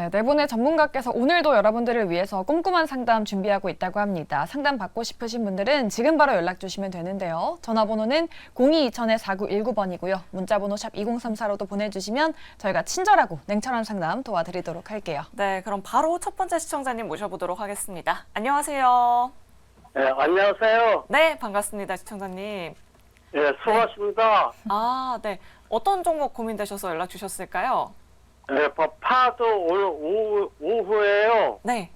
네, 네 분의 전문가께서 오늘도 여러분들을 위해서 꼼꼼한 상담 준비하고 있다고 합니다. 상담 받고 싶으신 분들은 지금 바로 연락 주시면 되는데요. 전화번호는 02-2000-4919번이고요. 문자번호 샵 2034로도 보내주시면 저희가 친절하고 냉철한 상담 도와드리도록 할게요. 네, 그럼 바로 첫 번째 시청자님 모셔보도록 하겠습니다. 안녕하세요. 네, 안녕하세요. 네, 반갑습니다, 시청자님. 네, 수고하십니다. 아, 네. 어떤 종목 고민되셔서 연락 주셨을까요? 네, 파도 오늘 오후에요. 네.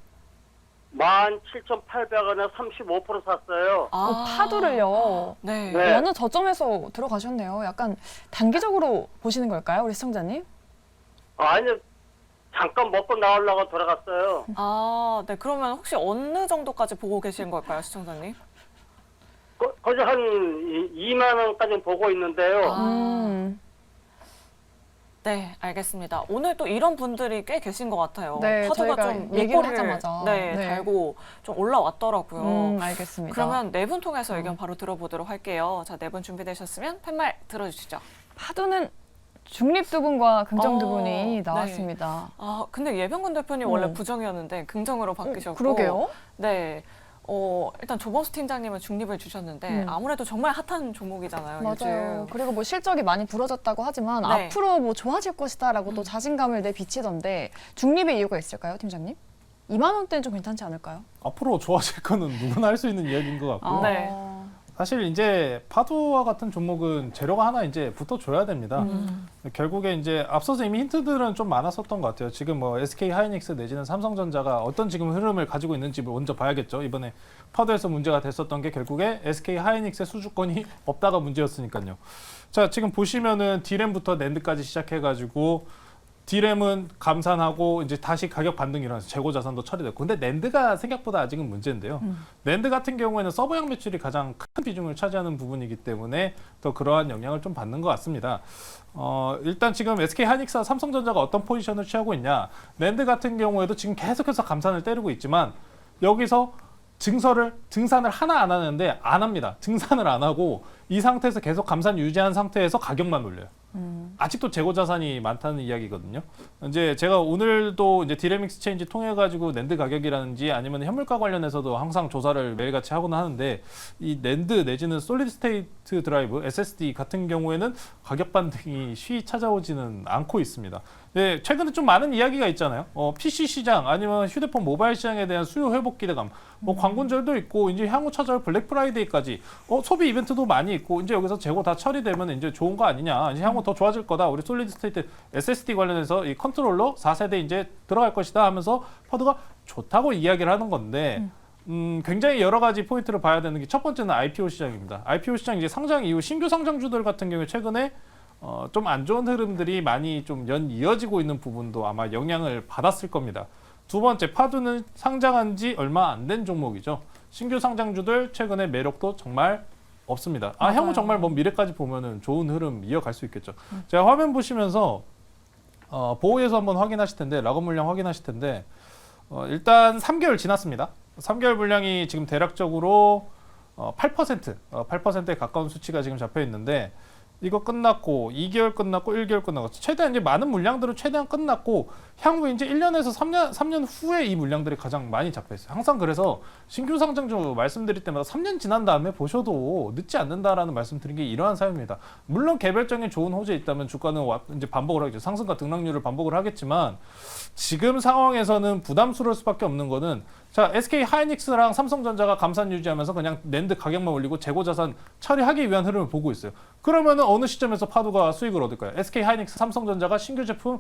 17,800원에 35% 샀어요. 파도를요. 네. 네. 어느 저점에서 들어가셨네요. 약간 단기적으로 보시는 걸까요, 우리 시청자님? 아니, 잠깐 먹고 나오려고 돌아갔어요. 아, 네. 그러면 혹시 어느 정도까지 보고 계신 걸까요, 시청자님? 거기 한 2만 원까지 보고 있는데요. 음, 네, 알겠습니다. 오늘 또 이런 분들이 꽤 계신 것 같아요. 네, 파도가 저희가 좀 얘기를 목걸이를 하자마자. 네, 네. 달고 좀 올라왔더라고요. 알겠습니다. 그러면 네 분 통해서 의견 바로 들어보도록 할게요. 자, 네 분 준비되셨으면 팻말 들어주시죠. 파도는 중립 두 분과 긍정 두 분이 네. 나왔습니다. 아, 근데 예병근 대표님 원래 부정이었는데 긍정으로 바뀌셨고. 그러게요. 네. 일단 조범수 팀장님은 중립을 주셨는데 아무래도 정말 핫한 종목이잖아요. 맞아요. 요즘. 그리고 뭐 실적이 많이 부러졌다고 하지만 네. 앞으로 뭐 좋아질 것이다라고 또 자신감을 내비치던데 중립의 이유가 있을까요, 팀장님? 2만 원대는 좀 괜찮지 않을까요? 앞으로 좋아질 거는 누구나 할 수 있는 이야기인 것 같고 네. 사실 이제 파도와 같은 종목은 재료가 하나 이제 붙어줘야 됩니다. 결국에 이제 앞서서 이미 힌트들은 좀 많았었던 것 같아요. 지금 뭐 SK 하이닉스 내지는 삼성전자가 어떤 지금 흐름을 가지고 있는지 먼저 봐야겠죠. 이번에 파도에서 문제가 됐었던 게 결국에 SK 하이닉스의 수주권이 없다가 문제였으니까요. 자, 지금 보시면은 D램부터 낸드까지 시작해가지고 D램은 감산하고 이제 다시 가격 반등이 일어나서 재고 자산도 처리됐고 근데 낸드가 생각보다 아직은 문제인데요. 낸드 같은 경우에는 서버형 매출이 가장 큰 비중을 차지하는 부분이기 때문에 더 그러한 영향을 좀 받는 것 같습니다. 일단 지금 SK 하이닉스와 삼성전자가 어떤 포지션을 취하고 있냐. 낸드 같은 경우에도 지금 계속해서 감산을 때리고 있지만 여기서 증산을 하나 안 하는데 안 합니다. 증산을 안 하고 이 상태에서 계속 감산 유지한 상태에서 가격만 올려요. 아직도 재고 자산이 많다는 이야기거든요. 이제 제가 오늘도 이제 디램 익스체인지 통해 가지고 낸드 가격이라든지 아니면 현물가 관련해서도 항상 조사를 매일같이 하고는 하는데 이 낸드 내지는 솔리드 스테이트 드라이브 SSD 같은 경우에는 가격 반등이 쉬이 찾아오지는 않고 있습니다. 네, 최근에 좀 많은 이야기가 있잖아요. PC 시장 아니면 휴대폰 모바일 시장에 대한 수요 회복 기대감, 뭐 광군절도 있고 이제 향후 찾아올 블랙 프라이데이까지 소비 이벤트도 많이 있고 이제 여기서 재고 다 처리되면 이제 좋은 거 아니냐, 이제 향후 더 좋아질 거다. 우리 솔리드 스테이트 SSD 관련해서 이 컨트롤러 4세대 이제 들어갈 것이다 하면서 파드가 좋다고 이야기를 하는 건데. 굉장히 여러 가지 포인트를 봐야 되는 게 첫 번째는 IPO 시장입니다. IPO 시장 이제 상장 이후 신규 상장주들 같은 경우에 최근에 좀 안 좋은 흐름들이 많이 좀 이어지고 있는 부분도 아마 영향을 받았을 겁니다. 두 번째, 파두는 상장한 지 얼마 안 된 종목이죠. 신규 상장주들 최근에 매력도 정말 없습니다. 향후 정말 뭐 미래까지 보면은 좋은 흐름 이어갈 수 있겠죠. 제가 화면 보시면서 보호에서 한번 확인하실 텐데, 락업 물량 확인하실 텐데, 일단 3개월 지났습니다. 3개월 물량이 지금 대략적으로 8%에 가까운 수치가 지금 잡혀 있는데, 이거 끝났고 2개월 끝났고 1개월 끝나고 최대한 이제 많은 물량들은 최대한 끝났고 향후 이제 1년에서 3년 후에 이 물량들이 가장 많이 잡혀 있어요. 항상 그래서 신규 상장주 말씀드릴 때마다 3년 지난 다음에 보셔도 늦지 않는다라는 말씀 드린 게 이러한 사유입니다. 물론 개별적인 좋은 호재 있다면 주가는 이제 반복을 하겠죠. 상승과 등락률을 반복을 하겠지만 지금 상황에서는 부담스러울 수밖에 없는 거는 자, SK 하이닉스랑 삼성전자가 감산 유지하면서 그냥 낸드 가격만 올리고 재고 자산 처리하기 위한 흐름을 보고 있어요. 그러면은 어느 시점에서 파도가 수익을 얻을까요? SK 하이닉스, 삼성전자가 신규 제품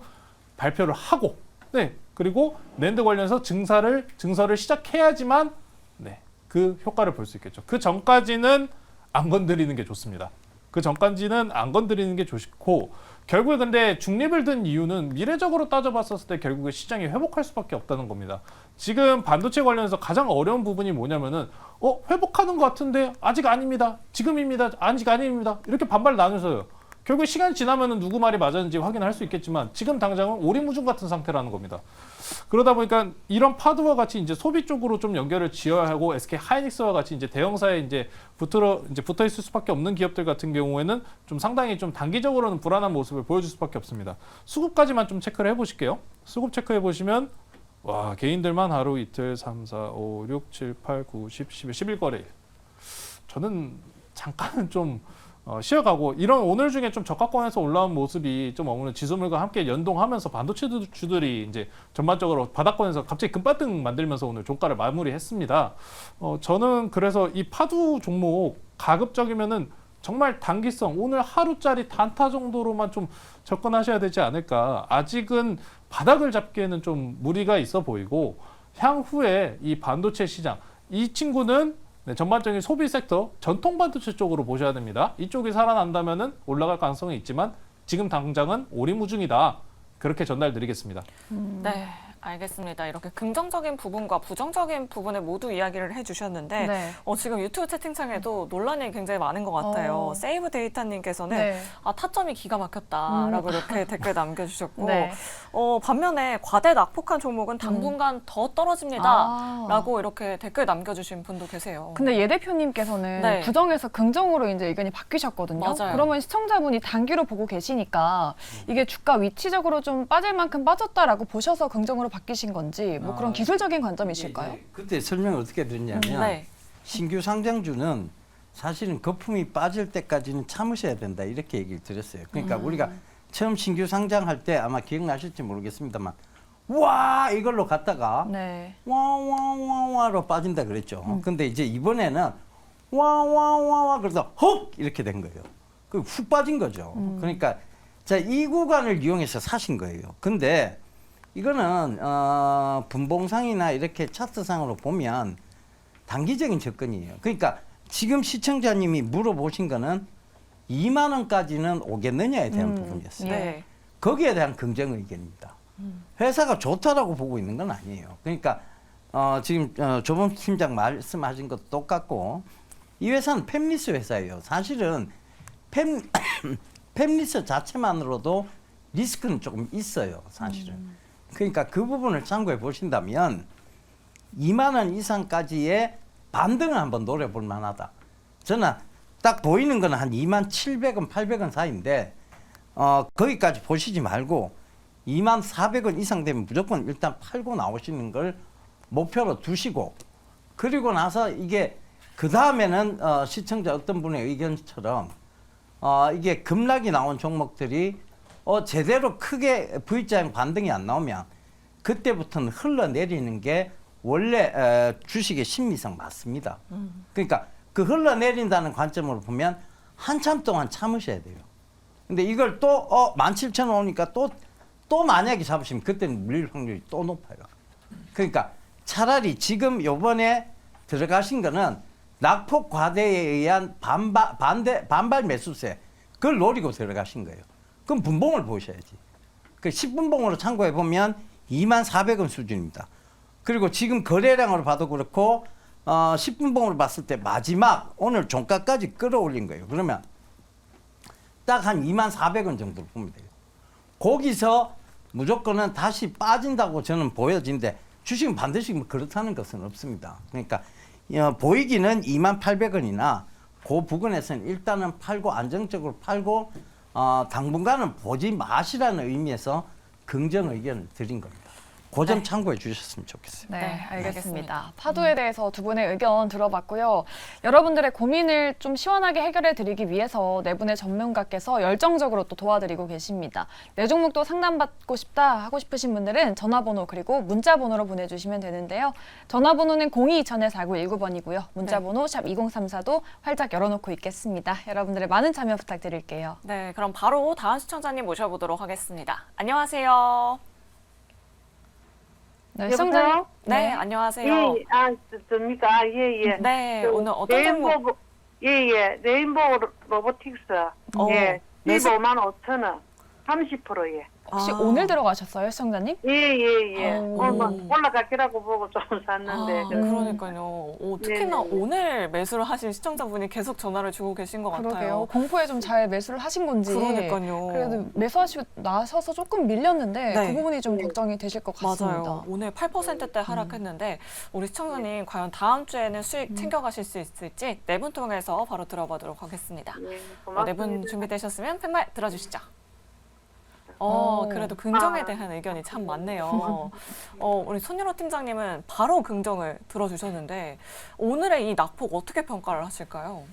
발표를 하고, 네, 그리고 낸드 관련해서 증설을 시작해야지만, 네, 그 효과를 볼 수 있겠죠. 그 전까지는 안 건드리는 게 좋습니다. 그 전까지는 안 건드리는 게 좋고, 결국에 근데 중립을 든 이유는 미래적으로 따져봤었을 때 결국에 시장이 회복할 수밖에 없다는 겁니다. 지금 반도체 관련해서 가장 어려운 부분이 뭐냐면은 회복하는 것 같은데 아직 아닙니다. 지금입니다. 아직 아닙니다. 이렇게 반발 나눠서요. 결국 시간이 지나면은 누구 말이 맞았는지 확인할 수 있겠지만 지금 당장은 오리무중 같은 상태라는 겁니다. 그러다 보니까 이런 파도와 같이 이제 소비 쪽으로 좀 연결을 지어야 하고 SK 하이닉스와 같이 이제 대형사에 이제 붙어 있을 수밖에 없는 기업들 같은 경우에는 좀 상당히 좀 단기적으로는 불안한 모습을 보여줄 수밖에 없습니다. 수급까지만 좀 체크를 해보실게요. 수급 체크해 보시면 와 개인들만 하루 이틀 3, 4, 5, 6, 7, 8, 9, 10, 11, 11거래일. 저는 잠깐은 좀 쉬어가고 이런 오늘 중에 좀 저가권에서 올라온 모습이 좀 오늘 지수물과 함께 연동하면서 반도체 주들이 이제 전반적으로 바닥권에서 갑자기 금바등 만들면서 오늘 종가를 마무리했습니다. 저는 그래서 이 파두 종목 가급적이면은 정말 단기성 오늘 하루짜리 단타 정도로만 좀 접근하셔야 되지 않을까. 아직은 바닥을 잡기에는 좀 무리가 있어 보이고 향후에 이 반도체 시장 이 친구는 네, 전반적인 소비 섹터, 전통 반도체 쪽으로 보셔야 됩니다. 이쪽이 살아난다면은 올라갈 가능성이 있지만 지금 당장은 오리무중이다. 그렇게 전달드리겠습니다. 네, 알겠습니다. 이렇게 긍정적인 부분과 부정적인 부분을 모두 이야기를 해주셨는데 네. 지금 유튜브 채팅창에도 논란이 굉장히 많은 것 같아요. 세이브 데이터님께서는 네. 타점이 기가 막혔다라고 이렇게 댓글 남겨주셨고 네. 반면에 과대 낙폭한 종목은 당분간 더 떨어집니다라고 아. 이렇게 댓글 남겨주신 분도 계세요. 근데 예 대표님께서는 네. 부정에서 긍정으로 이제 의견이 바뀌셨거든요. 맞아요. 그러면 시청자분이 단기로 보고 계시니까 이게 주가 위치적으로 좀 빠질 만큼 빠졌다라고 보셔서 긍정으로 바뀌신 건지 뭐 그런 기술적인 관점이실까요? 예, 그때 설명을 어떻게 드렸냐면 네. 신규 상장주는 사실은 거품이 빠질 때까지는 참으셔야 된다 이렇게 얘기를 드렸어요. 그러니까 우리가 처음 신규 상장할 때 아마 기억나실지 모르겠습니다만 와 이걸로 갔다가 네. 와와와와로 빠진다 그랬죠. 근데 이제 이번에는 와와와와 그러다 헉 이렇게 된 거예요. 그 훅 빠진 거죠. 그러니까 자 이 구간을 이용해서 사신 거예요. 근데 이거는 분봉상이나 이렇게 차트상으로 보면 단기적인 접근이에요. 그러니까 지금 시청자님이 물어보신 거는 2만 원까지는 오겠느냐에 대한 부분이었어요. 네. 거기에 대한 긍정 의견입니다. 회사가 좋다라고 보고 있는 건 아니에요. 그러니까 지금 조범 팀장 말씀하신 것도 똑같고 이 회사는 팹리스 회사예요. 사실은 팹리스 자체만으로도 리스크는 조금 있어요. 사실은. 그러니까 그 부분을 참고해 보신다면 2만 원 이상까지의 반등을 한번 노려볼 만하다. 저는 딱 보이는 건 한 2만 700원, 800원 사이인데 거기까지 보시지 말고 2만 400원 이상 되면 무조건 일단 팔고 나오시는 걸 목표로 두시고 그리고 나서 이게 그 다음에는 시청자 어떤 분의 의견처럼 이게 급락이 나온 종목들이 제대로 크게 V자형 반등이 안 나오면 그때부터는 흘러내리는 게 원래 주식의 심리상 맞습니다. 그러니까 그 흘러내린다는 관점으로 보면 한참 동안 참으셔야 돼요. 근데 이걸 또 17,000원 오니까 또 만약에 잡으시면 그때는 물릴 확률이 또 높아요. 그러니까 차라리 지금 요번에 들어가신 거는 낙폭 과대에 의한 반발 매수세 그걸 노리고 들어가신 거예요. 그럼 분봉을 보셔야지. 그 10분봉으로 참고해 보면 2만 400원 수준입니다. 그리고 지금 거래량으로 봐도 그렇고 10분봉으로 봤을 때 마지막 오늘 종가까지 끌어올린 거예요. 그러면 딱 한 2만 400원 정도로 보면 돼요. 거기서 무조건은 다시 빠진다고 저는 보여지는데 주식은 반드시 그렇다는 것은 없습니다. 그러니까 보이기는 2만 800원이나 그 부근에서는 일단은 팔고 안정적으로 팔고 당분간은 보지 마시라는 의미에서 긍정 의견을 드린 겁니다. 그 점 참고해 주셨으면 좋겠어요. 네, 네, 알겠습니다. 알겠습니다. 파도에 대해서 두 분의 의견 들어봤고요. 여러분들의 고민을 좀 시원하게 해결해 드리기 위해서 네 분의 전문가께서 열정적으로 또 도와드리고 계십니다. 내 종목도 상담받고 싶다 하고 싶으신 분들은 전화번호 그리고 문자번호로 보내주시면 되는데요. 전화번호는 02-2000-4919번이고요. 문자번호 샵 2034도 활짝 열어놓고 있겠습니다. 여러분들의 많은 참여 부탁드릴게요. 네, 그럼 바로 다음 시청자님 모셔보도록 하겠습니다. 안녕하세요. 네, 여보세요? 시청자님. 네, 안녕하세요. 예, 접니까? 예, 예. 네, 오늘 어떤 종목? 예, 예. 레인보우 로보틱스. 어, 예. 매수- 15만 5천 원. 30%예. 혹시 아. 오늘 들어가셨어요, 시청자님? 예. 오. 올라가기라고 보고 좀 샀는데. 아, 그러니까요. 특히나 네네. 오늘 매수를 하신 시청자분이 계속 전화를 주고 계신 것 그러게요. 같아요. 공포에 좀 잘 매수를 하신 건지. 그러니까요. 그래도 매수하시고 나서서 조금 밀렸는데 네. 그 부분이 좀 걱정이 되실 것 같습니다. 맞아요. 오늘 8%대 하락했는데 우리 시청자님 과연 다음 주에는 수익 챙겨가실 수 있을지 네 분 통해서 바로 들어보도록 하겠습니다. 예, 네 분 고맙습니다. 준비되셨으면 팻말 들어주시죠. 오. 그래도 긍정에 아. 대한 의견이 참 많네요. 우리 손윤호 팀장님은 바로 긍정을 들어주셨는데 오늘의 이 낙폭 어떻게 평가를 하실까요?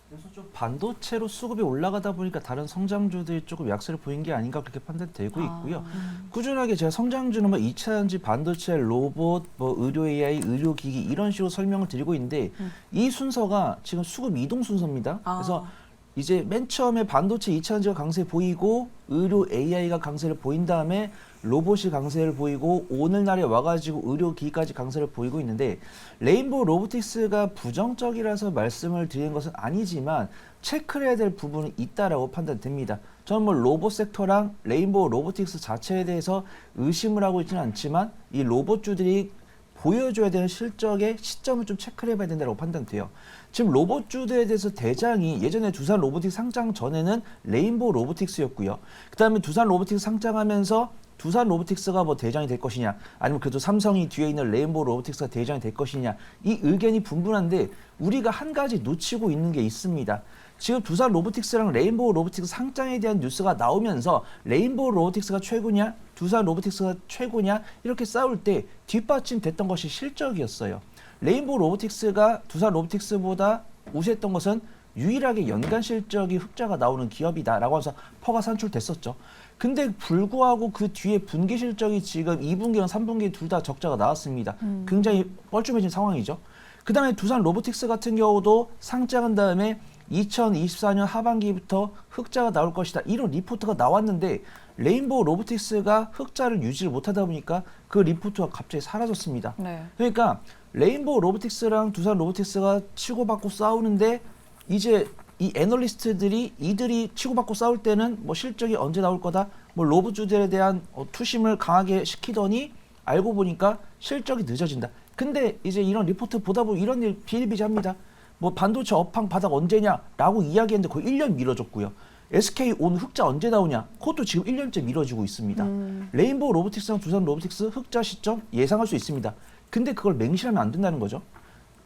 그래서 좀 반도체로 수급이 올라가다 보니까 다른 성장주들이 조금 약세를 보인 게 아닌가 그렇게 판단되고 있고요. 꾸준하게 제가 성장주는 뭐 2차전지, 반도체, 로봇, 뭐 의료 AI, 의료기기 이런 식으로 설명을 드리고 있는데 이 순서가 지금 수급 이동 순서입니다. 그래서 이제 맨 처음에 반도체 2차전지가 강세 보이고 의료 AI가 강세를 보인 다음에 로봇이 강세를 보이고 오늘날에 와가지고 의료기기까지 강세를 보이고 있는데 레인보우 로보틱스가 부정적이라서 말씀을 드리는 것은 아니지만 체크를 해야 될 부분이 있다라고 판단됩니다. 저는 뭐 로봇 섹터랑 레인보우 로보틱스 자체에 대해서 의심을 하고 있지는 않지만 이 로봇주들이 보여줘야 되는 실적의 시점을 좀 체크를 해봐야 된다고 판단돼요. 지금 로봇주들에 대해서 대장이 예전에 두산 로보틱스 상장 전에는 레인보우 로보틱스였고요. 그 다음에 두산 로보틱스 상장하면서 두산 로보틱스가 뭐 대장이 될 것이냐 아니면 그래도 삼성이 뒤에 있는 레인보우 로보틱스가 대장이 될 것이냐 이 의견이 분분한데 우리가 한 가지 놓치고 있는 게 있습니다. 지금 두산 로보틱스랑 레인보우 로보틱스 상장에 대한 뉴스가 나오면서 레인보우 로보틱스가 최고냐 두산 로보틱스가 최고냐 이렇게 싸울 때 뒷받침됐던 것이 실적이었어요. 레인보우 로보틱스가 두산 로보틱스보다 우세했던 것은 유일하게 연간 실적이 흑자가 나오는 기업이다라고 해서 퍼가 산출됐었죠. 근데 불구하고 그 뒤에 분기 실적이 지금 2분기랑 3분기 둘 다 적자가 나왔습니다. 굉장히 뻘쭘해진 상황이죠. 그 다음에 두산 로보틱스 같은 경우도 상장한 다음에 2024년 하반기부터 흑자가 나올 것이다. 이런 리포트가 나왔는데 레인보우 로보틱스가 흑자를 유지를 못하다 보니까 그 리포트가 갑자기 사라졌습니다. 네. 그러니까 레인보우 로보틱스랑 두산 로보틱스가 치고받고 싸우는데 이제 이 애널리스트들이 이들이 치고받고 싸울 때는 뭐 실적이 언제 나올 거다 뭐 로봇주들에 대한 투심을 강하게 시키더니 알고 보니까 실적이 늦어진다. 근데 이제 이런 리포트 보다 보면 이런 일 비일비재합니다. 뭐 반도체 업황 바닥 언제냐라고 이야기했는데 거의 1년 미뤄졌고요. SK 온 흑자 언제 나오냐? 그것도 지금 1년째 미뤄지고 있습니다. 레인보우 로보틱스랑 두산 로보틱스 흑자 시점 예상할 수 있습니다. 근데 그걸 맹신하면 안 된다는 거죠.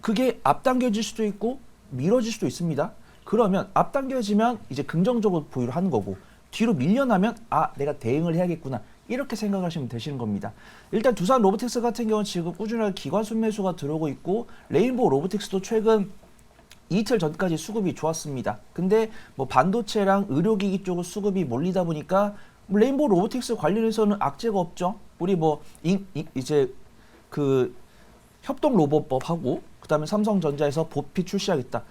그게 앞당겨질 수도 있고 미뤄질 수도 있습니다. 그러면 앞당겨지면 이제 긍정적으로 보유를 하는 거고 뒤로 밀려나면 아 내가 대응을 해야겠구나 이렇게 생각하시면 되시는 겁니다. 일단 두산 로보틱스 같은 경우는 지금 꾸준하게 기관 순매수가 들어오고 있고 레인보우 로보틱스도 최근 이틀 전까지 수급이 좋았습니다. 근데 뭐 반도체랑 의료기기 쪽으로 수급이 몰리다 보니까 레인보우 로보틱스 관련해서는 악재가 없죠. 우리 뭐 이제 그 협동 로봇법하고 그다음에 삼성전자에서 보피 출시하겠다.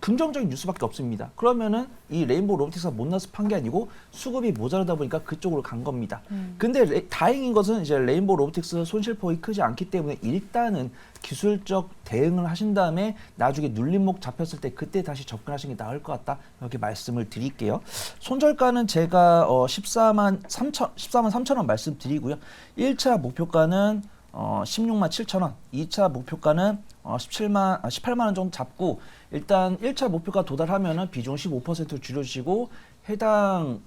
긍정적인 뉴스밖에 없습니다. 그러면은 이 레인보우 로보틱스가 못나서 판 게 아니고 수급이 모자라다 보니까 그쪽으로 간 겁니다. 근데 다행인 것은 이제 레인보우 로보틱스 손실폭이 크지 않기 때문에 일단은 기술적 대응을 하신 다음에 나중에 눌림목 잡혔을 때 그때 다시 접근하시는 게 나을 것 같다. 이렇게 말씀을 드릴게요. 손절가는 제가 14만 3천 원 말씀드리고요. 1차 목표가는 16만 7천 원, 2차 목표가는 18만 원 정도 잡고 일단 1차 목표가 도달하면은 비중 15% 줄여주시고 해당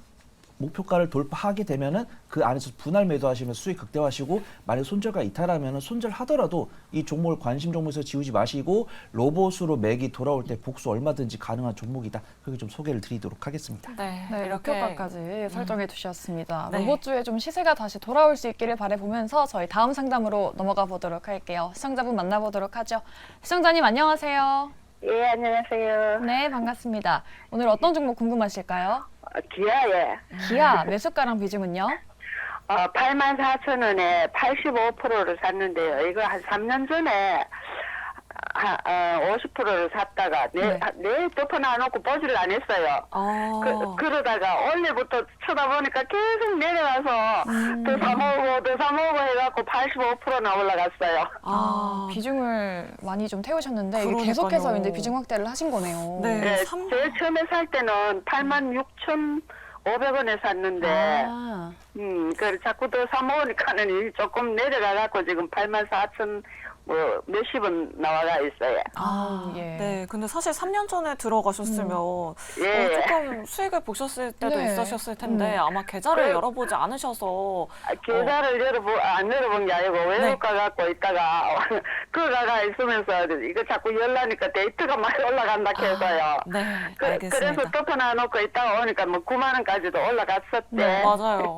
목표가를 돌파하게 되면은 그 안에서 분할 매도하시면 수익 극대화하시고 만약 손절가 이탈하면은 손절하더라도 이 종목을 관심 종목에서 지우지 마시고 로봇으로 맥이 돌아올 때 복수 얼마든지 가능한 종목이다. 그렇게 좀 소개를 드리도록 하겠습니다. 네, 네, 이렇게 목표가까지 설정해 두셨습니다. 네. 로봇주에 좀 시세가 다시 돌아올 수 있기를 바라보면서 저희 다음 상담으로 넘어가 보도록 할게요. 시청자분 만나보도록 하죠. 시청자님 안녕하세요. 예, 안녕하세요. 네, 반갑습니다. 오늘 어떤 종목 궁금하실까요? 기아에 기아 매수가랑 비중은요? 84,000원에 85%를 샀는데요. 이거 한 3년 전에 50%를 샀다가 내 덮어놔놓고 보지를 안 했어요. 그러다가 원래부터 쳐다보니까 계속 내려가서 더 사모으고 해갖고 85%나 올라갔어요. 비중을 많이 좀 태우셨는데 이게 그러니까요. 계속해서 이제 비중 확대를 하신 거네요. 네. 네, 제일 처음에 살 때는 86,500원 500원에 샀는데 아, 그 자꾸 더 사 먹으니까는 조금 내려가 갖고 지금 84,000 뭐 몇십 원 나와가 있어요. 예. 네, 근데 사실 3년 전에 들어가셨으면 예. 조금 수익을 보셨을 때도 네. 있으셨을 텐데 아마 계좌를 열어보지 않으셔서 계좌를 안 열어본 게 아니고 외국 가갖고 있다가 그 가가 있으면서 이거 자꾸 열라니까 데이트가 많이 올라간다 해서요. 네, 알겠습니다. 그래서 또 놔놓고 있다가 오니까 뭐 9만 원까지도 올라갔었대. 네, 맞아요.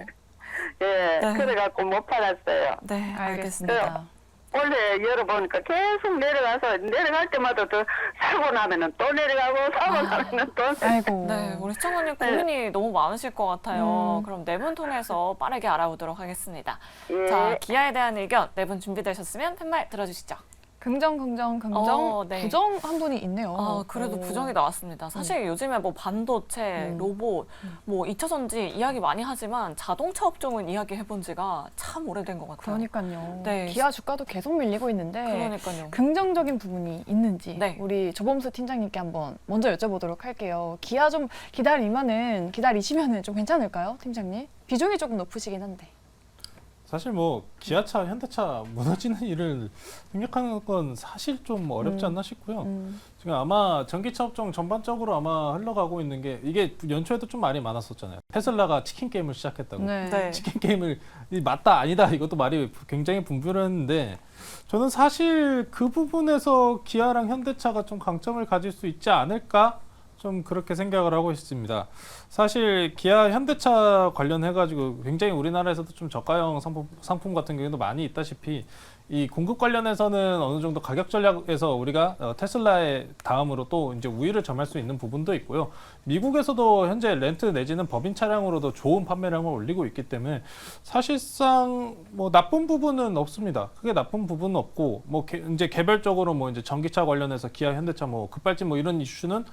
예, 네. 그래갖고 못 팔았어요. 네, 알겠습니다. 알겠습니다. 원래 열어보니까 계속 내려가서 내려갈 때마다 더 사고 나면은 또 내려가고 사고 나면은 또 아이고. 네, 우리 시청자님 고민이 너무 많으실 것 같아요. 그럼 네 분 통해서 빠르게 알아보도록 하겠습니다. 예. 자, 기아에 대한 의견 네 분 준비되셨으면 팻말 들어주시죠. 긍정, 긍정, 긍정, 네. 부정 한 분이 있네요. 아, 그래도 부정이 나왔습니다. 사실 요즘에 뭐 반도체, 로봇, 뭐 2차 전지 이야기 많이 하지만 자동차 업종은 이야기 해본 지가 참 오래된 것 같아요. 그러니까요. 네. 기아 주가도 계속 밀리고 있는데 그러니까요. 긍정적인 부분이 있는지 네. 우리 조범수 팀장님께 한번 먼저 여쭤보도록 할게요. 기아 좀 기다리시면은 좀 괜찮을까요, 팀장님? 비중이 조금 높으시긴 한데. 사실 뭐 기아차, 현대차 무너지는 일을 생각하는 건 사실 좀 어렵지 않나 싶고요. 지금 아마 전기차 업종 전반적으로 아마 흘러가고 있는 게 이게 연초에도 좀 말이 많았었잖아요. 테슬라가 치킨 게임을 시작했다고. 네. 치킨 게임을 맞다 아니다 이것도 말이 굉장히 분분했는데 저는 사실 그 부분에서 기아랑 현대차가 좀 강점을 가질 수 있지 않을까 좀 그렇게 생각을 하고 있습니다. 사실 기아 현대차 관련해 가지고 굉장히 우리나라에서도 좀 저가형 상품 같은 경우도 많이 있다시피 이 공급 관련해서는 어느 정도 가격 전략에서 우리가 테슬라의 다음으로 또 이제 우위를 점할 수 있는 부분도 있고요. 미국에서도 현재 렌트 내지는 법인 차량으로도 좋은 판매량을 올리고 있기 때문에 사실상 뭐 나쁜 부분은 없습니다. 크게 나쁜 부분은 없고 뭐 이제 개별적으로 뭐 이제 전기차 관련해서 기아, 현대차 뭐 급발진 뭐 이런 이슈는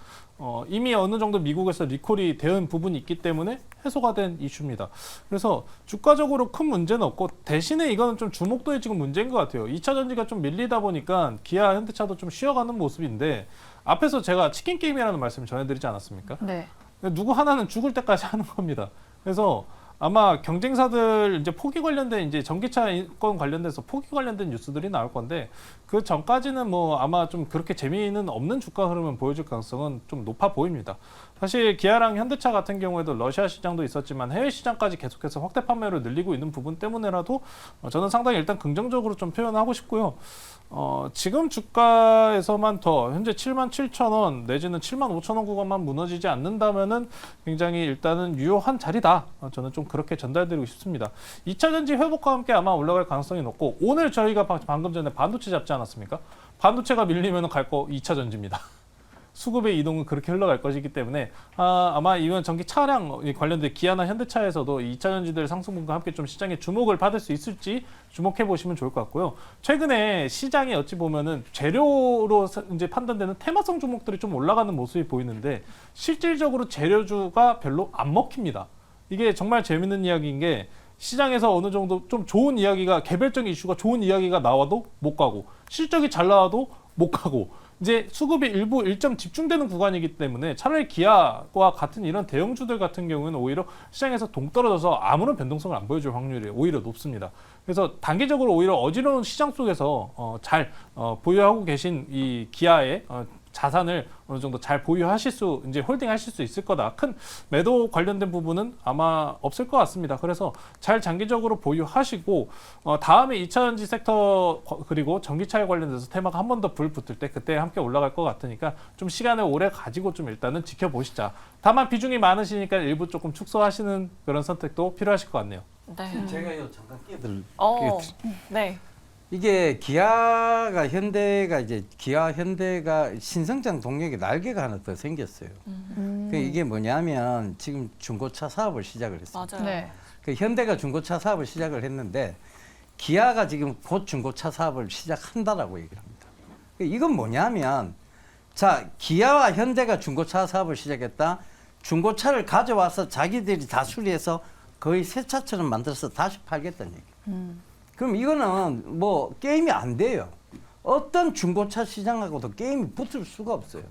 이미 어느 정도 미국에서 리콜이 된 부분이 있기 때문에 해소가 된 이슈입니다. 그래서 주가적으로 큰 문제는 없고 대신에 이거는 좀 주목도의 지금 문제인 것 같아요. 2차 전지가 좀 밀리다 보니까 기아, 현대차도 좀 쉬어가는 모습인데 앞에서 제가 치킨 게임이라는 말씀을 전해드리지 않았습니까? 네. 누구 하나는 죽을 때까지 하는 겁니다. 그래서 아마 경쟁사들 이제 포기 관련된 이제 전기차 건 관련돼서 포기 관련된 뉴스들이 나올 건데 그 전까지는 뭐 아마 좀 그렇게 재미는 없는 주가 흐름을 보여줄 가능성은 좀 높아 보입니다. 사실 기아랑 현대차 같은 경우에도 러시아 시장도 있었지만 해외 시장까지 계속해서 확대 판매를 늘리고 있는 부분 때문에라도 저는 상당히 일단 긍정적으로 좀 표현하고 싶고요. 지금 주가에서만 더 현재 77,000원 내지는 75,000원 구간만 무너지지 않는다면은 굉장히 일단은 유효한 자리다. 저는 좀 그렇게 전달드리고 싶습니다. 2차 전지 회복과 함께 아마 올라갈 가능성이 높고 오늘 저희가 방금 전에 반도체 잡지 않았습니까? 반도체가 밀리면 갈 거 2차 전지입니다. 수급의 이동은 그렇게 흘러갈 것이기 때문에 아마 이번 전기 차량 관련된 기아나 현대차에서도 2차 전지들 상승분과 함께 좀 시장에 주목을 받을 수 있을지 주목해 보시면 좋을 것 같고요. 최근에 시장이 어찌 보면은 재료로 이제 판단되는 테마성 종목들이 좀 올라가는 모습이 보이는데 실질적으로 재료주가 별로 안 먹힙니다. 이게 정말 재밌는 이야기인 게 시장에서 어느 정도 좀 좋은 이야기가 개별적인 이슈가 좋은 이야기가 나와도 못 가고 실적이 잘 나와도 못 가고 이제 수급이 일부 일점 집중되는 구간이기 때문에 차라리 기아와 같은 이런 대형주들 같은 경우는 오히려 시장에서 동떨어져서 아무런 변동성을 안 보여줄 확률이 오히려 높습니다. 그래서 단기적으로 오히려 어지러운 시장 속에서 잘 보유하고 계신 이 기아의 자산을 어느 정도 잘 보유하실 수, 이제 홀딩하실 수 있을 거다. 큰 매도 관련된 부분은 아마 없을 것 같습니다. 그래서 잘 장기적으로 보유하시고 다음에 2차 전지 섹터 그리고 전기차에 관련돼서 테마가 한 번 더 불 붙을 때 그때 함께 올라갈 것 같으니까 좀 시간을 오래 가지고 좀 일단은 지켜보시자. 다만 비중이 많으시니까 일부 조금 축소하시는 그런 선택도 필요하실 것 같네요. 네. 제가요 잠깐 끼어들. 네. 이게 기아가 현대가 이제 기아 현대가 신성장 동력에 날개가 하나 더 생겼어요. 그 이게 뭐냐면 지금 중고차 사업을 시작을 했습니다. 맞아요. 네. 그 현대가 중고차 사업을 시작을 했는데 기아가 지금 곧 중고차 사업을 시작한다라고 얘기를 합니다. 이건 뭐냐면 자 기아와 현대가 중고차 사업을 시작했다. 중고차를 가져와서 자기들이 다 수리해서 거의 새 차처럼 만들어서 다시 팔겠다는 얘기. 그럼 이거는 뭐 게임이 안 돼요. 어떤 중고차 시장하고도 게임이 붙을 수가 없어요.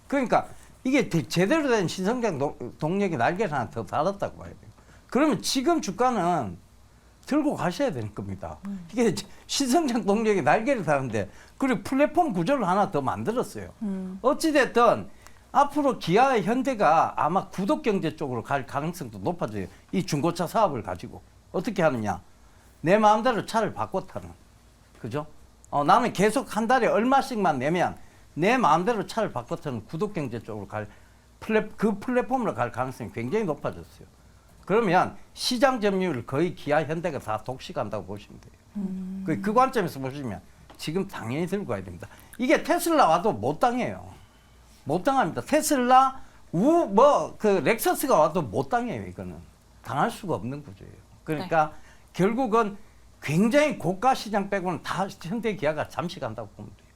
그러니까 이게 제대로 된 신성장 동력의 날개를 하나 더 달았다고 봐야 돼요. 그러면 지금 주가는 들고 가셔야 되는 겁니다. 이게 신성장 동력의 날개를 다는데 그리고 플랫폼 구조를 하나 더 만들었어요. 어찌됐든 앞으로 기아, 현대가 아마 구독경제 쪽으로 갈 가능성도 높아져요. 이 중고차 사업을 가지고 어떻게 하느냐. 내 마음대로 차를 바꿔 타는. 그죠? 나는 계속 한 달에 얼마씩만 내면 내 마음대로 차를 바꿔 타는 구독경제 쪽으로 그 플랫폼으로 갈 가능성이 굉장히 높아졌어요. 그러면 시장 점유율을 거의 기아, 현대가 다 독식한다고 보시면 돼요. 그 관점에서 보시면 지금 당연히 들고 가야 됩니다. 이게 테슬라 와도 못 당해요. 못 당합니다. 테슬라, 렉서스가 와도 못 당해요. 이거는 당할 수가 없는 구조예요. 그러니까 결국은 굉장히 고가 시장 빼고는 다 현대 기아가 잠시 간다고 보면 돼요.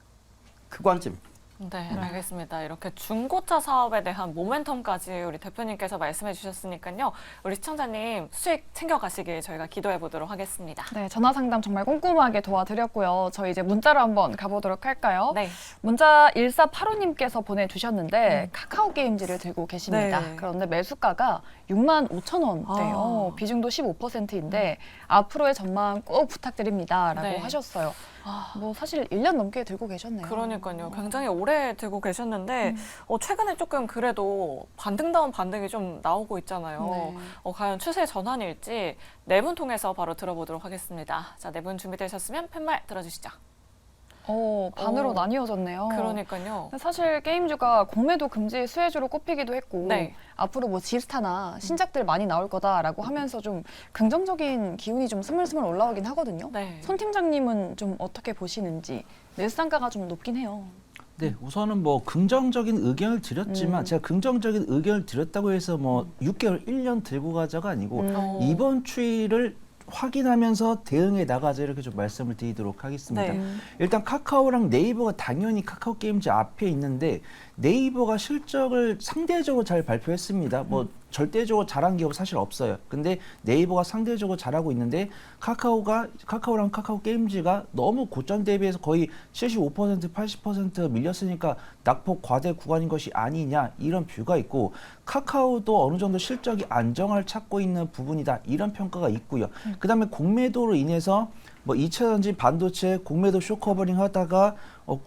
그 관점입니다. 네, 알겠습니다. 이렇게 중고차 사업에 대한 모멘텀까지 우리 대표님께서 말씀해 주셨으니까요. 우리 시청자님 수익 챙겨가시길 저희가 기도해 보도록 하겠습니다. 네, 전화 상담 정말 꼼꼼하게 도와드렸고요. 저희 이제 문자로 한번 가보도록 할까요? 네. 문자 1485님께서 보내주셨는데 카카오 게임즈를 들고 계십니다. 네. 그런데 매수가가 65,000원대요. 비중도 15%인데 앞으로의 전망 꼭 부탁드립니다. 라고 네. 하셨어요. 뭐 사실 1년 넘게 들고 계셨네요. 그러니까요. 굉장히 오래 들고 계셨는데 최근에 조금 그래도 반등다운 반등이 좀 나오고 있잖아요. 네. 과연 추세 전환일지 네 분 통해서 바로 들어보도록 하겠습니다. 자, 네 분 준비되셨으면 팻말 들어주시죠. 반으로 오. 나뉘어졌네요. 그러니까요. 사실 게임주가 공매도 금지 수혜주로 꼽히기도 했고 네. 앞으로 뭐 지스타나 신작들 많이 나올 거다라고 하면서 좀 긍정적인 기운이 좀 스물스물 올라오긴 하거든요. 네. 손 팀장님은 좀 어떻게 보시는지 매수단가가 좀 높긴 해요. 네, 우선은 뭐 긍정적인 의견을 드렸지만 제가 긍정적인 의견을 드렸다고 해서 뭐 6개월, 1년 들고 가자가 아니고 이번 추이를 확인하면서 대응해 나가자 이렇게 좀 말씀을 드리도록 하겠습니다. 네. 일단 카카오랑 네이버가 당연히 카카오 게임즈 앞에 있는데 네이버가 실적을 상대적으로 잘 발표했습니다. 뭐 절대적으로 잘한 기업 사실 없어요. 근데 네이버가 상대적으로 잘하고 있는데 카카오랑 카카오 게임즈가 너무 고점 대비해서 거의 75%, 80% 밀렸으니까 낙폭 과대 구간인 것이 아니냐 이런 뷰가 있고 카카오도 어느 정도 실적이 안정을 찾고 있는 부분이다 이런 평가가 있고요. 그다음에 공매도로 인해서 뭐 2차전지 반도체 공매도 쇼커버링 하다가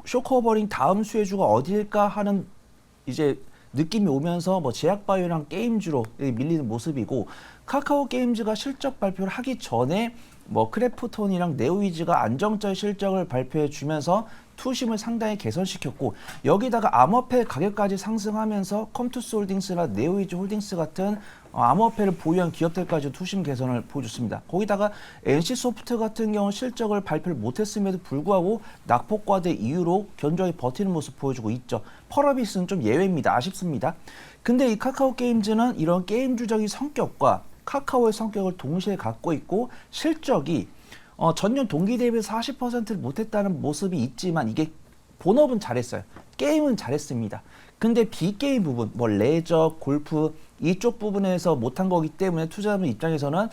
쇼커버링 다음 수혜주가 어디일까 하는 이제 느낌이 오면서 뭐 제약바이오랑 게임주로 밀리는 모습이고 카카오 게임즈가 실적 발표를 하기 전에 뭐 크래프톤이랑 네오위즈가 안정적인 실적을 발표해 주면서 투심을 상당히 개선시켰고 여기다가 암호화폐 가격까지 상승하면서 컴투스홀딩스나 네오위즈 홀딩스 같은 암호화폐를 보유한 기업들까지 투심 개선을 보여줬습니다. 거기다가 NC소프트 같은 경우 실적을 발표를 못했음에도 불구하고 낙폭 과대 이후로 견조하게 버티는 모습 보여주고 있죠. 펄어비스는 좀 예외입니다. 아쉽습니다. 근데 이 카카오 게임즈는 이런 게임주적인 성격과 카카오의 성격을 동시에 갖고 있고 실적이 전년 동기 대비해서 40%를 못했다는 모습이 있지만 이게 본업은 잘했어요. 게임은 잘했습니다. 근데 비게임 부분, 뭐 레저, 골프 이쪽 부분에서 못한 거기 때문에 투자자분 입장에서는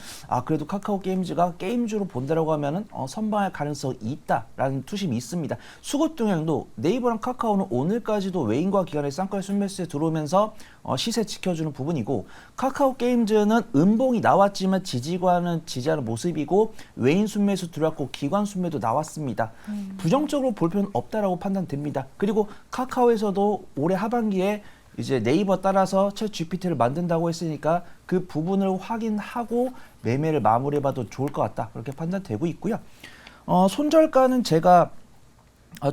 그래도 카카오 게임즈가 게임주로 본다라고 하면은 선방할 가능성이 있다라는 투심이 있습니다. 수급 동향도 네이버랑 카카오는 오늘까지도 외인과 기관의 쌍꺼풀 순매수에 들어오면서 시세 지켜주는 부분이고 카카오 게임즈는 음봉이 나왔지만 지지하는 모습이고 외인 순매수 들어왔고 기관 순매도 나왔습니다. 부정적으로 볼 필요는 없다라고 판단됩니다. 그리고 카카오에서도 올해 하반기에 이제 네이버 따라서 챗 GPT를 만든다고 했으니까 그 부분을 확인하고 매매를 마무리해봐도 좋을 것 같다 그렇게 판단되고 있고요. 손절가는 제가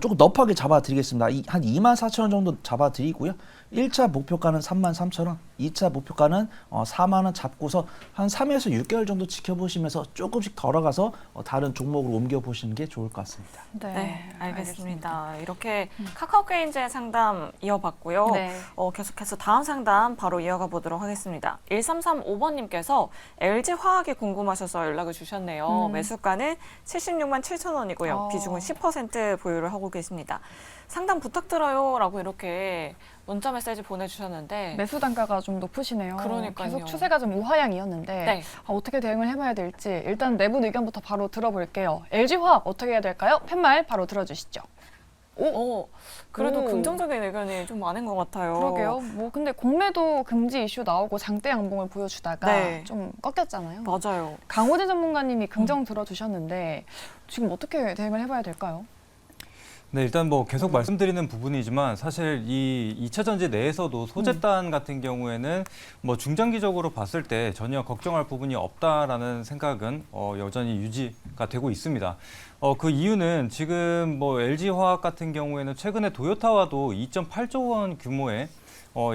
조금 넙하게 잡아드리겠습니다. 한 24,000원 정도 잡아드리고요. 1차 목표가는 33,000원, 2차 목표가는 4만원 잡고서 한 3에서 6개월 정도 지켜보시면서 조금씩 걸어가서 다른 종목으로 옮겨보시는 게 좋을 것 같습니다. 네, 알겠습니다. 이렇게 카카오 게임즈의 상담 이어봤고요. 네. 계속해서 다음 상담 바로 이어가 보도록 하겠습니다. 1335번님께서 LG화학이 궁금하셔서 연락을 주셨네요. 매수가는 76만 7천원이고요. 비중은 10% 보유를 하고 계십니다. 상담 부탁드려요 라고 이렇게 문자 메시지 보내주셨는데 매수 단가가 좀 높으시네요. 그러니까요. 계속 추세가 좀 우하향이었는데 네. 어떻게 대응을 해봐야 될지 일단 내분 의견부터 바로 들어볼게요. LG화학 어떻게 해야 될까요? 팻말 바로 들어주시죠. 그래도 오. 긍정적인 의견이 좀 많은 것 같아요. 그러게요. 뭐 근데 공매도 금지 이슈 나오고 장대 양봉을 보여주다가 네. 좀 꺾였잖아요. 맞아요. 강호진 전문가님이 긍정 들어주셨는데 지금 어떻게 대응을 해봐야 될까요? 네, 일단 뭐 계속 말씀드리는 부분이지만 사실 이 2차 전지 내에서도 소재단 같은 경우에는 뭐 중장기적으로 봤을 때 전혀 걱정할 부분이 없다라는 생각은 여전히 유지가 되고 있습니다. 그 이유는 지금 뭐 LG화학 같은 경우에는 최근에 도요타와도 2.8조 원 규모의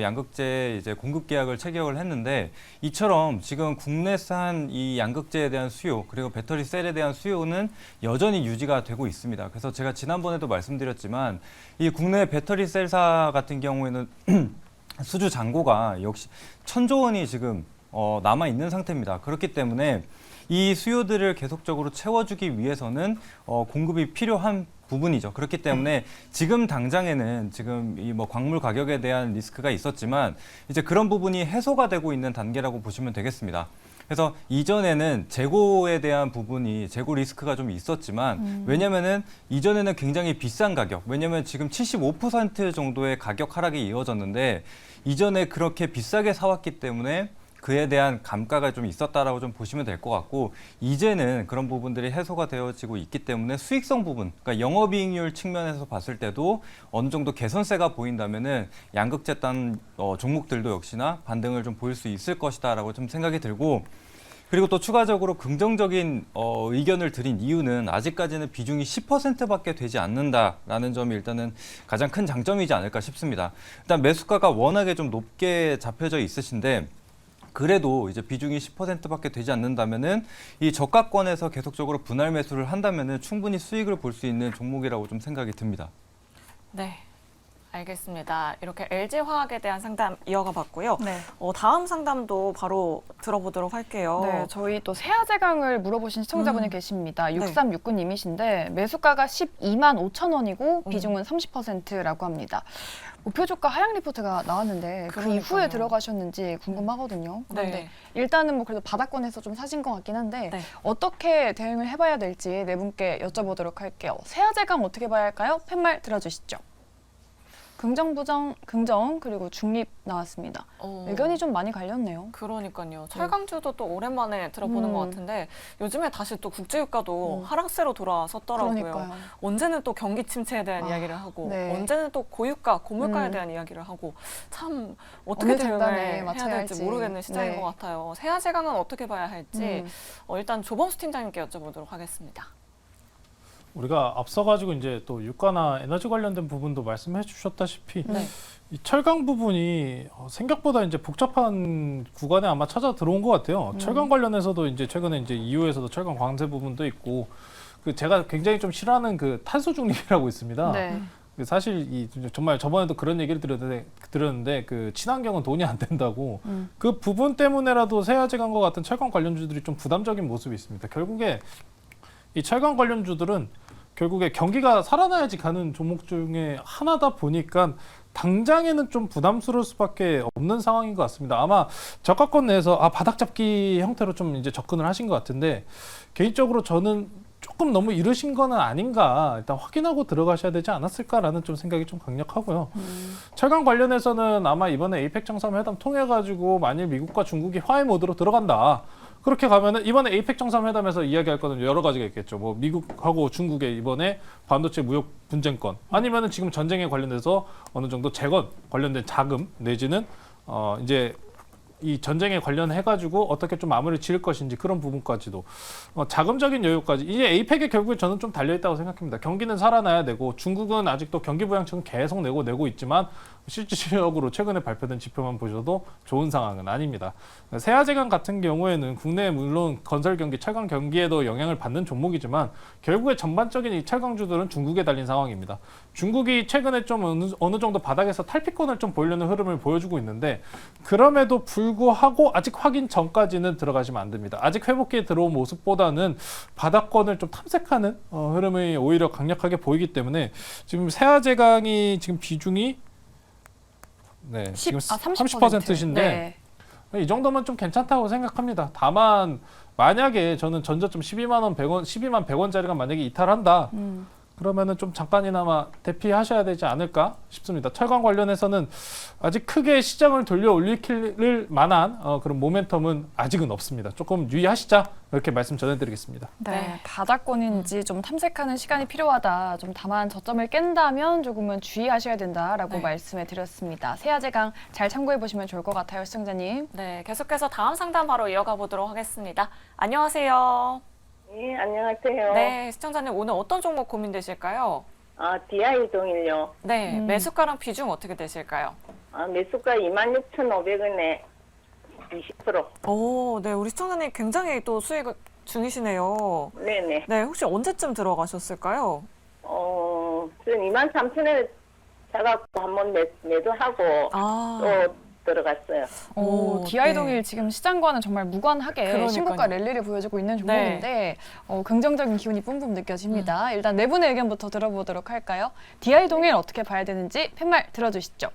양극재 이제 공급 계약을 체결을 했는데 이처럼 지금 국내산 이 양극재에 대한 수요 그리고 배터리 셀에 대한 수요는 여전히 유지가 되고 있습니다. 그래서 제가 지난번에도 말씀드렸지만 이 국내 배터리 셀사 같은 경우에는 수주 잔고가 역시 1,000조 원이 지금 남아 있는 상태입니다. 그렇기 때문에 이 수요들을 계속적으로 채워주기 위해서는 공급이 필요한 부분이죠. 그렇기 때문에 지금 당장에는 지금 이 뭐 광물 가격에 대한 리스크가 있었지만 이제 그런 부분이 해소가 되고 있는 단계라고 보시면 되겠습니다. 그래서 이전에는 재고에 대한 부분이 재고 리스크가 좀 있었지만 왜냐면은 이전에는 굉장히 비싼 가격, 왜냐면 지금 75% 정도의 가격 하락이 이어졌는데 이전에 그렇게 비싸게 사왔기 때문에 그에 대한 감가가 좀 있었다라고 좀 보시면 될 것 같고 이제는 그런 부분들이 해소가 되어지고 있기 때문에 수익성 부분, 그러니까 영업이익률 측면에서 봤을 때도 어느 정도 개선세가 보인다면은 양극재단 종목들도 역시나 반등을 좀 보일 수 있을 것이다라고 좀 생각이 들고 그리고 또 추가적으로 긍정적인 의견을 드린 이유는 아직까지는 비중이 10%밖에 되지 않는다라는 점이 일단은 가장 큰 장점이지 않을까 싶습니다. 일단 매수가가 워낙에 좀 높게 잡혀져 있으신데 그래도 이제 비중이 10%밖에 되지 않는다면은 이 저가권에서 계속적으로 분할 매수를 한다면은 충분히 수익을 볼 수 있는 종목이라고 좀 생각이 듭니다. 네. 알겠습니다. 이렇게 LG화학에 대한 상담 이어가 봤고요. 네. 다음 상담도 바로 들어보도록 할게요. 네, 저희 또 세아제강을 물어보신 시청자분이 계십니다. 네. 6369님이신데 매수가가 12만 5천 원이고 비중은 30%라고 합니다. 목표 주가 하향 리포트가 나왔는데 그 그러니까요. 이후에 들어가셨는지 궁금하거든요. 그런데 네. 일단은 뭐 그래도 바닥권에서 좀 사신 것 같긴 한데 네. 어떻게 대응을 해봐야 될지 네 분께 여쭤보도록 할게요. 세아제강 어떻게 봐야 할까요? 팻말 들어주시죠. 긍정, 부정, 긍정 그리고 중립 나왔습니다. 의견이 좀 많이 갈렸네요. 그러니까요. 철강주도 또 오랜만에 들어보는 것 같은데 요즘에 다시 또 국제유가도 하락세로 돌아섰더라고요. 그러니까요. 언제는 또 경기 침체에 대한 이야기를 하고 네. 언제는 또 고유가, 고물가에 대한 이야기를 하고 참 어떻게 어느 대응을 장단에 해야 맞춰야 될지 할지. 모르겠는 시장인 네. 것 같아요. 세아제강은 어떻게 봐야 할지 일단 조범수 팀장님께 여쭤보도록 하겠습니다. 우리가 앞서가지고 이제 또 유가나 에너지 관련된 부분도 말씀해 주셨다시피 네. 이 철강 부분이 생각보다 이제 복잡한 구간에 아마 찾아 들어온 것 같아요. 철강 관련해서도 이제 최근에 이제 EU에서도 철강 광세 부분도 있고 그 제가 굉장히 좀 싫어하는 그 탄소 중립이라고 있습니다. 네. 사실 이 정말 저번에도 그런 얘기를 들었는데 그 친환경은 돈이 안 된다고 그 부분 때문에라도 세아제강과 같은 철강 관련주들이 좀 부담적인 모습이 있습니다. 결국에 이 철강 관련주들은 결국에 경기가 살아나야지 가는 종목 중에 하나다 보니까 당장에는 좀 부담스러울 수밖에 없는 상황인 것 같습니다. 아마 저가권 내에서 바닥 잡기 형태로 좀 이제 접근을 하신 것 같은데 개인적으로 저는 조금 너무 이르신 거는 아닌가 일단 확인하고 들어가셔야 되지 않았을까라는 좀 생각이 좀 강력하고요. 철강 관련해서는 아마 이번에 에이펙 정상회담 통해 가지고 만일 미국과 중국이 화해 모드로 들어간다. 그렇게 가면은 이번에 에이펙 정상회담에서 이야기할 거는 여러 가지가 있겠죠. 뭐 미국하고 중국의 이번에 반도체 무역 분쟁권 아니면은 지금 전쟁에 관련돼서 어느 정도 재건 관련된 자금 내지는 이제 이 전쟁에 관련해 가지고 어떻게 좀 마무리 지을 것인지 그런 부분까지도 자금적인 여유까지 이제 에이펙에 결국에 저는 좀 달려 있다고 생각합니다. 경기는 살아나야 되고 중국은 아직도 경기 부양책은 계속 내고 있지만 실질적으로 최근에 발표된 지표만 보셔도 좋은 상황은 아닙니다. 세아제강 같은 경우에는 국내 물론 건설 경기, 철강 경기에도 영향을 받는 종목이지만 결국에 전반적인 이 철강주들은 중국에 달린 상황입니다. 중국이 최근에 좀 어느 정도 바닥에서 탈피권을 좀 보이려는 흐름을 보여주고 있는데 그럼에도 불구하고 아직 확인 전까지는 들어가시면 안 됩니다. 아직 회복기에 들어온 모습보다는 바닥권을 좀 탐색하는 흐름이 오히려 강력하게 보이기 때문에 지금 세아제강이 지금 비중이 지금 30%신데 이 정도면 좀 괜찮다고 생각합니다. 다만 만약에 저는 전저점 12만 100원짜리가 만약에 이탈한다. 그러면은 좀 잠깐이나마 대피하셔야 되지 않을까 싶습니다. 철강 관련해서는 아직 크게 시장을 돌려 올릴 만한 그런 모멘텀은 아직은 없습니다. 조금 유의하시자 이렇게 말씀 전해드리겠습니다. 네, 바닥권인지 좀 탐색하는 시간이 필요하다. 좀 다만 저점을 깬다면 조금은 주의하셔야 된다라고 네. 말씀해 드렸습니다. 세아제강 잘 참고해 보시면 좋을 것 같아요, 시청자님. 네, 계속해서 다음 상담 바로 이어가 보도록 하겠습니다. 안녕하세요. 예, 안녕하세요. 네, 시청자님 오늘 어떤 종목 고민되실까요? DI 동일요. 네, 매수가랑 비중 어떻게 되실까요? 매수가 26,500원에 20%. 오, 네, 우리 시청자님 굉장히 또 수익 중이시네요. 네네. 네, 혹시 언제쯤 들어가셨을까요? 저는 23,000원에 사갖고 한번 매도하고 아, 또 들어갔어요. 오, DI 네. 동일 지금 시장과는 정말 무관하게 그러니까요. 신고가 랠리를 보여주고 있는 종목인데 긍정적인 기운이 뿜뿜 느껴집니다. 일단 네 분의 의견부터 들어보도록 할까요? DI 동일 어떻게 봐야 되는지 팻말 들어주시죠.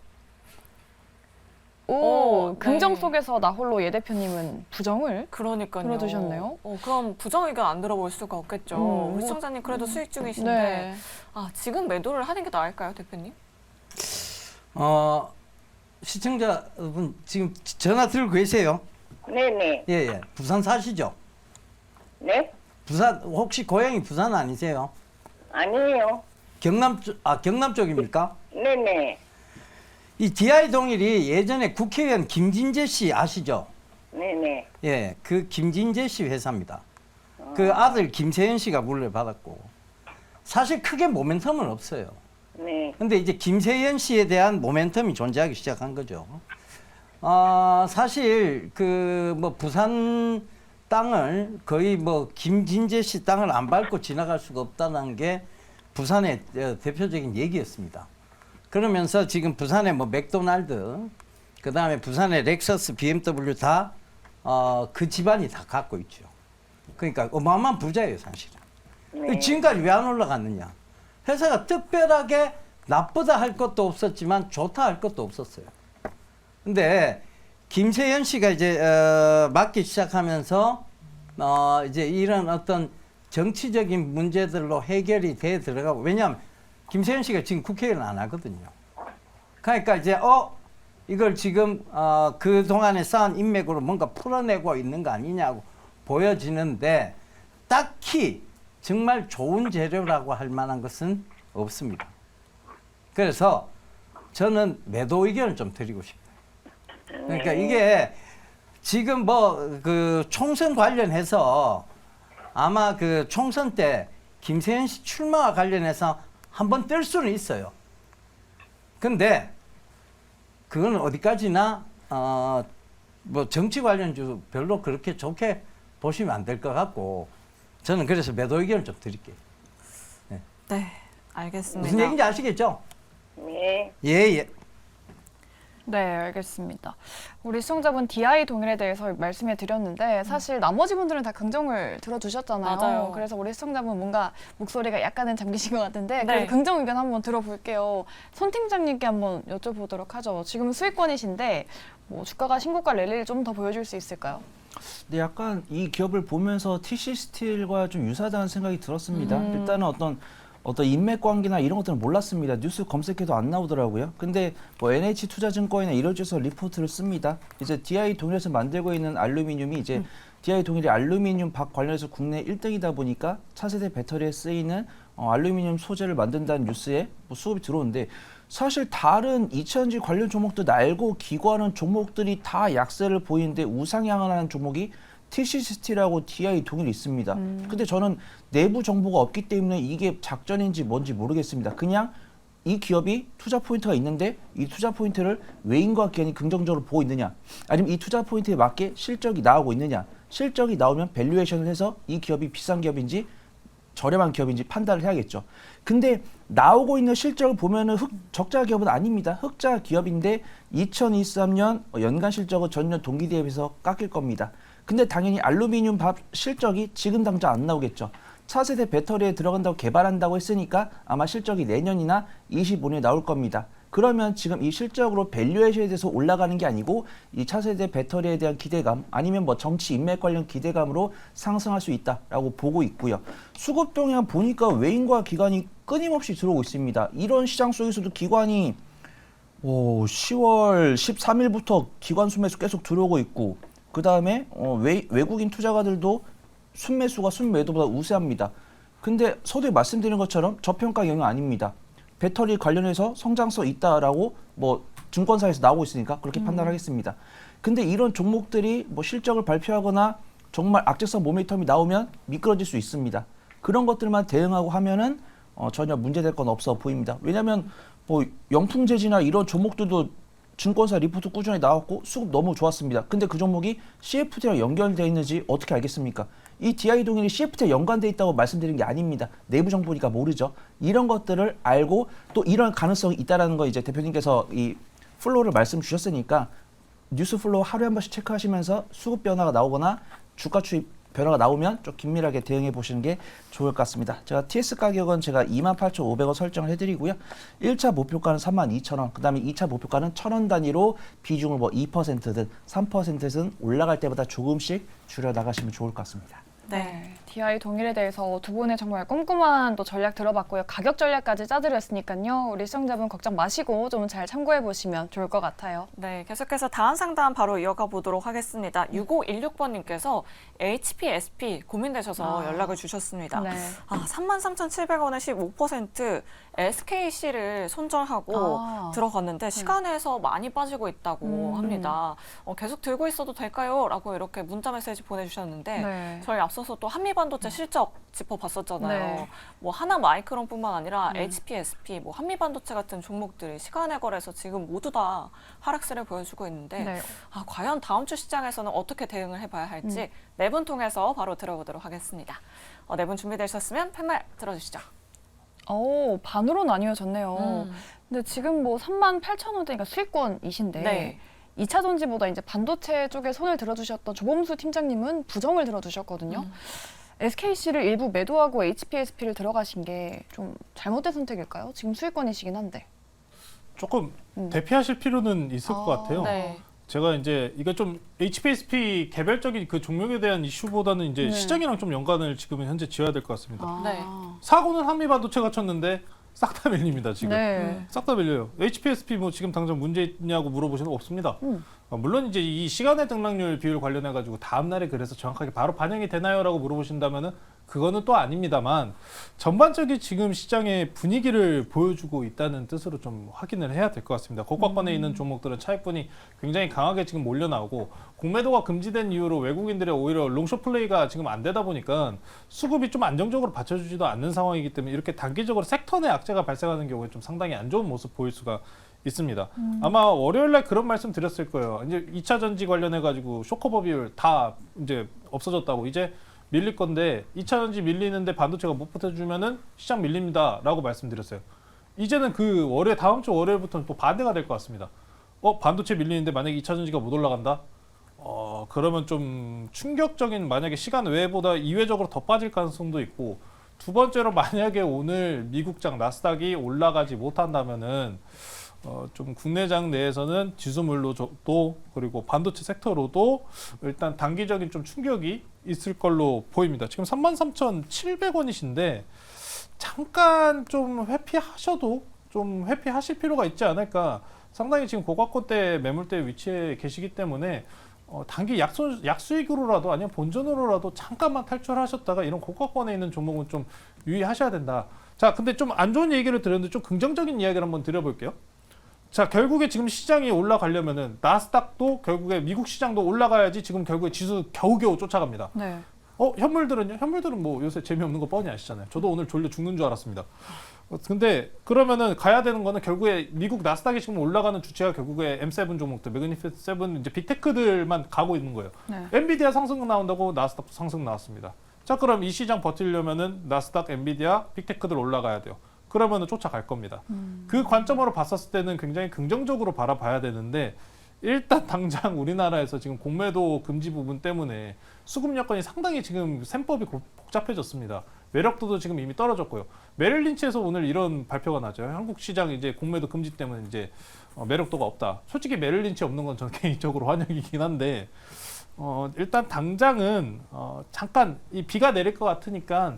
오, 네. 긍정 속에서 나홀로 예 대표님은 부정을 그러니까요. 들어두셨네요. 그럼 부정 의견 안 들어볼 수가 없겠죠. 우리 뭐- 시청자님 그래도 수익 중이신데 네. 지금 매도를 하는 게 나을까요, 대표님? 시청자분 지금 전화 들고 계세요? 네네. 예. 부산 사시죠? 네? 부산 혹시 고향이 부산 아니세요? 아니에요. 경남 쪽입니까? 네네. 이 DI 동일이 예전에 국회의원 김진재 씨 아시죠? 네네. 예, 그 김진재 씨 회사입니다. 그 아들 김세현 씨가 물려받았고 사실 크게 모멘텀은 없어요. 네. 근데 이제 김세현 씨에 대한 모멘텀이 존재하기 시작한 거죠. 사실 그 뭐 부산 땅을 거의 뭐 김진재 씨 땅을 안 밟고 지나갈 수가 없다는 게 부산의 대표적인 얘기였습니다. 그러면서 지금 부산에 뭐 맥도날드, 그 다음에 부산의 렉서스, BMW 다 그 집안이 다 갖고 있죠. 그러니까 어마어마한 부자예요, 사실은. 네. 지금까지 왜 안 올라갔느냐? 회사가 특별하게 나쁘다 할 것도 없었지만 좋다 할 것도 없었어요. 근데 김세현 씨가 이제 맡기 시작하면서 이제 이런 어떤 정치적인 문제들로 해결이 돼 들어가고, 왜냐하면 김세현 씨가 지금 국회의원 안 하거든요. 그러니까 이제 이걸 지금 그 동안에 쌓은 인맥으로 뭔가 풀어내고 있는 거 아니냐고 보여지는데 딱히 정말 좋은 재료라고 할 만한 것은 없습니다. 그래서 저는 매도 의견을 좀 드리고 싶어요. 그러니까 이게 지금 뭐 그 총선 관련해서 아마 그 총선 때 김세현 씨 출마와 관련해서 한번 뜰 수는 있어요. 근데 그건 어디까지나 뭐 정치 관련주 별로 그렇게 좋게 보시면 안 될 것 같고, 저는 그래서 매도 의견을 좀 드릴게요. 네, 알겠습니다. 무슨 얘기인지 아시겠죠? 네. 예. 네, 알겠습니다. 우리 시청자분 DI 동일에 대해서 말씀해 드렸는데 사실 나머지 분들은 다 긍정을 들어주셨잖아요. 맞아요. 그래서 우리 시청자분 뭔가 목소리가 약간은 잠기신 것 같은데 네. 그래서 긍정 의견 한번 들어볼게요. 손 팀장님께 한번 여쭤보도록 하죠. 지금 수익권이신데 뭐 주가가 신고가 랠리를 좀 더 보여줄 수 있을까요? 근데 약간 이 기업을 보면서 TC 스틸과 좀 유사하다는 생각이 들었습니다. 일단은 어떤 인맥 관계나 이런 것들은 몰랐습니다. 뉴스 검색해도 안 나오더라고요. 근데 뭐 NH투자증권이나 이런 쪽에서 리포트를 씁니다. 이제 DI 동일에서 만들고 있는 알루미늄이 이제 DI 동일이 알루미늄 박 관련해서 국내 1등이다 보니까 차세대 배터리에 쓰이는 알루미늄 소재를 만든다는 뉴스에 뭐 수급이 들어오는데, 사실 다른 2차전지 관련 종목도 날고 기고하는 종목들이 다 약세를 보이는데 우상향을 하는 종목이 TCCT라고 DI 동일이 있습니다. 근데 저는 내부 정보가 없기 때문에 이게 작전인지 뭔지 모르겠습니다. 그냥 이 기업이 투자 포인트가 있는데 이 투자 포인트를 외인과 기관이 긍정적으로 보고 있느냐, 아니면 이 투자 포인트에 맞게 실적이 나오고 있느냐, 실적이 나오면 밸류에이션을 해서 이 기업이 비싼 기업인지 저렴한 기업인지 판단을 해야겠죠. 근데 나오고 있는 실적을 보면은 적자 기업은 아닙니다. 흑자 기업인데 2023년 연간 실적은 전년 동기 대비해서 깎일 겁니다. 근데 당연히 알루미늄 밥 실적이 지금 당장 안 나오겠죠. 차세대 배터리에 들어간다고 개발한다고 했으니까 아마 실적이 내년이나 25년에 나올 겁니다. 그러면 지금 이 실적으로 밸류에이션에 대해서 올라가는 게 아니고 이 차세대 배터리에 대한 기대감 아니면 뭐 정치 인맥 관련 기대감으로 상승할 수 있다라고 보고 있고요. 수급 동향 보니까 외인과 기관이 끊임없이 들어오고 있습니다. 이런 시장 속에서도 기관이 10월 13일부터 기관 순매수 계속 들어오고 있고 그 다음에 외국인 투자가들도 순매수가 순매도보다 우세합니다. 근데 서두에 말씀드린 것처럼 저평가 영역 아닙니다. 배터리 관련해서 성장성 있다라고 뭐 증권사에서 나오고 있으니까 그렇게 판단하겠습니다. 근데 이런 종목들이 뭐 실적을 발표하거나 정말 악재성 모멘텀이 나오면 미끄러질 수 있습니다. 그런 것들만 대응하고 하면은 전혀 문제될 건 없어 보입니다. 왜냐하면 뭐 영풍재지나 이런 종목들도 증권사 리포트 꾸준히 나왔고 수급 너무 좋았습니다. 근데 그 종목이 CFD랑 연결되어 있는지 어떻게 알겠습니까? 이 DI 동일이 CFD에 연관되어 있다고 말씀드린 게 아닙니다. 내부 정보니까 모르죠. 이런 것들을 알고 또 이런 가능성이 있다라는 거 이제 대표님께서 이 플로우를 말씀 주셨으니까 뉴스 플로우 하루에 한 번씩 체크하시면서 수급 변화가 나오거나 주가 추입 변화가 나오면 좀 긴밀하게 대응해 보시는 게 좋을 것 같습니다. 제가 TS 가격은 제가 28,500원 설정을 해드리고요. 1차 목표가는 32,000원, 그 다음에 2차 목표가는 1,000원 단위로 비중을 뭐 2%든 3%든 올라갈 때보다 조금씩 줄여 나가시면 좋을 것 같습니다. 네. DI 동일에 대해서 두 분의 정말 꼼꼼한 또 전략 들어봤고요. 가격 전략까지 짜드렸으니까요. 우리 시청자분 걱정 마시고 좀 잘 참고해 보시면 좋을 것 같아요. 네, 계속해서 다음 상담 바로 이어가 보도록 하겠습니다. 6516번님께서 HPSP 고민되셔서 연락을 주셨습니다. 네. 33,700원에 15% SKC를 손절하고 들어갔는데 시간에서 많이 빠지고 있다고 합니다. 계속 들고 있어도 될까요? 라고 이렇게 문자 메시지 보내주셨는데 네. 저희 앞서서 또 한미반도체 실적 짚어봤었잖아요. 네. 뭐 하나 마이크론뿐만 아니라 HPSP, 뭐 한미반도체 같은 종목들이 시간에 거래해서 지금 모두 다 하락세를 보여주고 있는데 네. 과연 다음 주 시장에서는 어떻게 대응을 해봐야 할지 네 분 통해서 바로 들어보도록 하겠습니다. 네 분 준비되셨으면 팻말 들어주시죠. 반으로 나뉘어졌네요. 근데 지금 뭐 38,000원대니까 수익권이신데 네. 2차 전지보다 이제 반도체 쪽에 손을 들어주셨던 조범수 팀장님은 부정을 들어주셨거든요. SKC를 일부 매도하고 HPSP를 들어가신 게 좀 잘못된 선택일까요? 지금 수익권이시긴 한데. 조금 대피하실 필요는 있을 것 같아요. 네. 제가 이제 이거 좀 HPSP 개별적인 그 종목에 대한 이슈보다는 이제 네. 시장이랑 좀 연관을 지금은 현재 지어야 될 것 같습니다. 네. 사고는 한미반도체가 쳤는데 싹 다 밀립니다 지금. 네. 싹 다 밀려요. HPSP 뭐 지금 당장 문제 있냐고 물어보시는 거 없습니다. 물론 이제 이 시간의 등락률 비율 관련해 가지고 다음 날에 그래서 정확하게 바로 반영이 되나요라고 물어보신다면은 그거는 또 아닙니다만 전반적인 지금 시장의 분위기를 보여주고 있다는 뜻으로 좀 확인을 해야 될 것 같습니다. 고가권에 있는 종목들은 차익분이 굉장히 강하게 지금 몰려 나오고 공매도가 금지된 이후로 외국인들의 오히려 롱숏 플레이가 지금 안 되다 보니까 수급이 좀 안정적으로 받쳐주지도 않는 상황이기 때문에 이렇게 단기적으로 섹터 내 악재가 발생하는 경우에 좀 상당히 안 좋은 모습 보일 수가 있습니다. 아마 월요일날 그런 말씀 드렸을 거예요. 이제 2차 전지 관련해 가지고 쇼커버 비율 다 이제 없어졌다고 이제 밀릴 건데 2차 전지 밀리는데 반도체가 못 버텨주면은 시장 밀립니다라고 말씀드렸어요. 이제는 그 다음 주 월요일부터는 또 반대가 될 것 같습니다. 반도체 밀리는데 만약에 2차 전지가 못 올라간다? 그러면 좀 충격적인 만약에 시간 외보다 이외적으로 더 빠질 가능성도 있고 두 번째로 만약에 오늘 미국장 나스닥이 올라가지 못한다면은 좀 국내장 내에서는 지수물로도 그리고 반도체 섹터로도 일단 단기적인 좀 충격이 있을 걸로 보입니다. 지금 33,700원이신데 잠깐 좀 회피하셔도 좀 회피하실 필요가 있지 않을까. 상당히 지금 고가권대 매물대 위치에 계시기 때문에 단기 약수익으로라도 아니면 본전으로라도 잠깐만 탈출하셨다가 이런 고가권에 있는 종목은 좀 유의하셔야 된다. 자, 근데 좀 안 좋은 얘기를 드렸는데 좀 긍정적인 이야기를 한번 드려볼게요. 자, 결국에 지금 시장이 올라가려면은 나스닥도 결국에 미국 시장도 올라가야지 지금 결국에 지수 겨우겨우 쫓아갑니다. 네. 현물들은요? 현물들은 뭐 요새 재미없는 거 뻔히 아시잖아요. 저도 오늘 졸려 죽는 줄 알았습니다. 근데 그러면은 가야 되는 거는 결국에 미국 나스닥이 지금 올라가는 주체가 결국에 M7 종목들, 매그니피센트 7 이제 빅테크들만 가고 있는 거예요. 네. 엔비디아 상승 나온다고 나스닥도 상승 나왔습니다. 자, 그럼 이 시장 버티려면은 나스닥, 엔비디아, 빅테크들 올라가야 돼요. 그러면은 쫓아갈 겁니다. 그 관점으로 봤었을 때는 굉장히 긍정적으로 바라봐야 되는데 일단 당장 우리나라에서 지금 공매도 금지 부분 때문에 수급 여건이 상당히 지금 셈법이 복잡해졌습니다. 매력도도 지금 이미 떨어졌고요. 메릴 린치에서 오늘 이런 발표가 나죠. 한국 시장 이제 공매도 금지 때문에 이제 매력도가 없다. 솔직히 메릴 린치 없는 건 저는 개인적으로 환영이긴 한데 일단 당장은 잠깐 이 비가 내릴 것 같으니까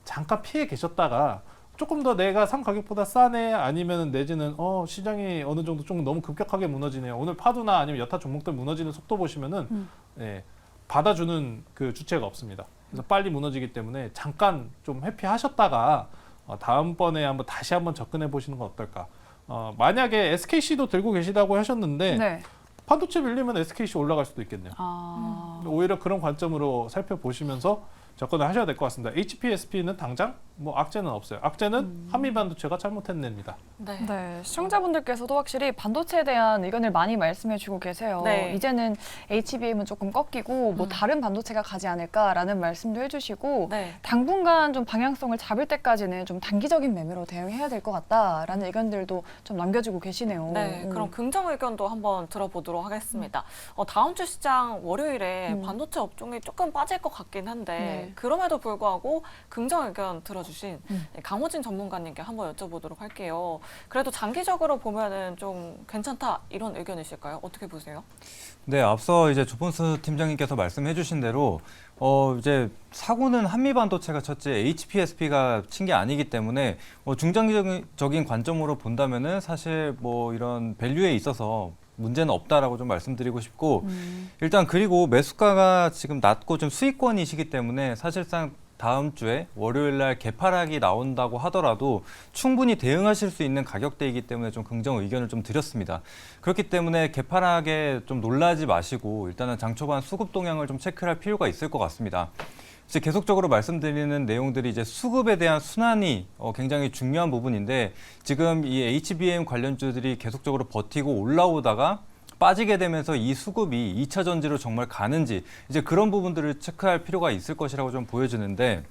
잠깐 피해 계셨다가 조금 더 내가 산 가격보다 싸네 아니면 내지는 시장이 어느 정도 좀 너무 급격하게 무너지네요. 오늘 파도나 아니면 여타 종목들 무너지는 속도 보시면은 예, 받아주는 그 주체가 없습니다. 그래서 빨리 무너지기 때문에 잠깐 좀 회피하셨다가 다음번에 다시 한번 접근해 보시는 건 어떨까? 만약에 SKC도 들고 계시다고 하셨는데 네. 반도체 밀리면 SKC 올라갈 수도 있겠네요. 오히려 그런 관점으로 살펴보시면서 접근을 하셔야 될 것 같습니다. HPSP는 당장 악재는 없어요. 악재는 한미반도체가 잘못했냅니다. 네. 네, 시청자분들께서도 확실히 반도체에 대한 의견을 많이 말씀해주고 계세요. 네. 이제는 HBM은 조금 꺾이고 뭐 다른 반도체가 가지 않을까라는 말씀도 해주시고 네. 당분간 좀 방향성을 잡을 때까지는 좀 단기적인 매매로 대응해야 될 것 같다라는 의견들도 좀 남겨주고 계시네요. 네, 그럼 긍정 의견도 한번 들어보도록 하겠습니다. 다음 주 시장 월요일에 반도체 업종이 조금 빠질 것 같긴 한데 네. 그럼에도 불구하고 긍정 의견 들어주신 강호진 전문가님께 한번 여쭤보도록 할게요. 그래도 장기적으로 보면은 좀 괜찮다 이런 의견이실까요? 어떻게 보세요? 네, 앞서 이제 조폰스 팀장님께서 말씀해주신 대로 이제 사고는 한미 반도체가 쳤지 HPSP가 친 게 아니기 때문에 중장기적인 관점으로 본다면은 사실 이런 밸류에 있어서 문제는 없다라고 좀 말씀드리고 싶고 일단 그리고 매수가가 지금 낮고 좀 수익권이시기 때문에 사실상 다음 주에 월요일 날 개파락이 나온다고 하더라도 충분히 대응하실 수 있는 가격대이기 때문에 좀 긍정 의견을 좀 드렸습니다. 그렇기 때문에 개파락에 좀 놀라지 마시고 일단은 장 초반 수급 동향을 좀 체크할 필요가 있을 것 같습니다. 이제 계속적으로 말씀드리는 내용들이 이제 수급에 대한 순환이 굉장히 중요한 부분인데 지금 이 HBM 관련주들이 계속적으로 버티고 올라오다가 빠지게 되면서 이 수급이 2차 전지로 정말 가는지 이제 그런 부분들을 체크할 필요가 있을 것이라고 좀 보여지는데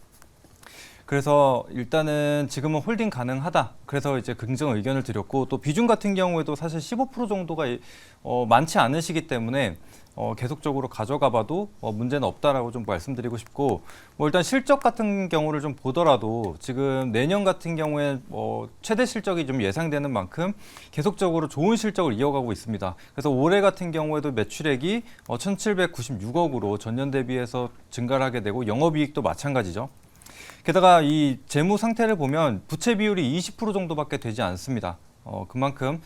그래서 일단은 지금은 홀딩 가능하다. 그래서 이제 긍정 의견을 드렸고 또 비중 같은 경우에도 사실 15% 정도가 많지 않으시기 때문에 계속적으로 가져가 봐도 문제는 없다라고 좀 말씀드리고 싶고 일단 실적 같은 경우를 좀 보더라도 지금 내년 같은 경우에 최대 실적이 좀 예상되는 만큼 계속적으로 좋은 실적을 이어가고 있습니다. 그래서 올해 같은 경우에도 매출액이 1,796억으로 전년 대비해서 증가를 하게 되고 영업이익도 마찬가지죠. 게다가 이 재무 상태를 보면 부채 비율이 20% 정도밖에 되지 않습니다. 그만큼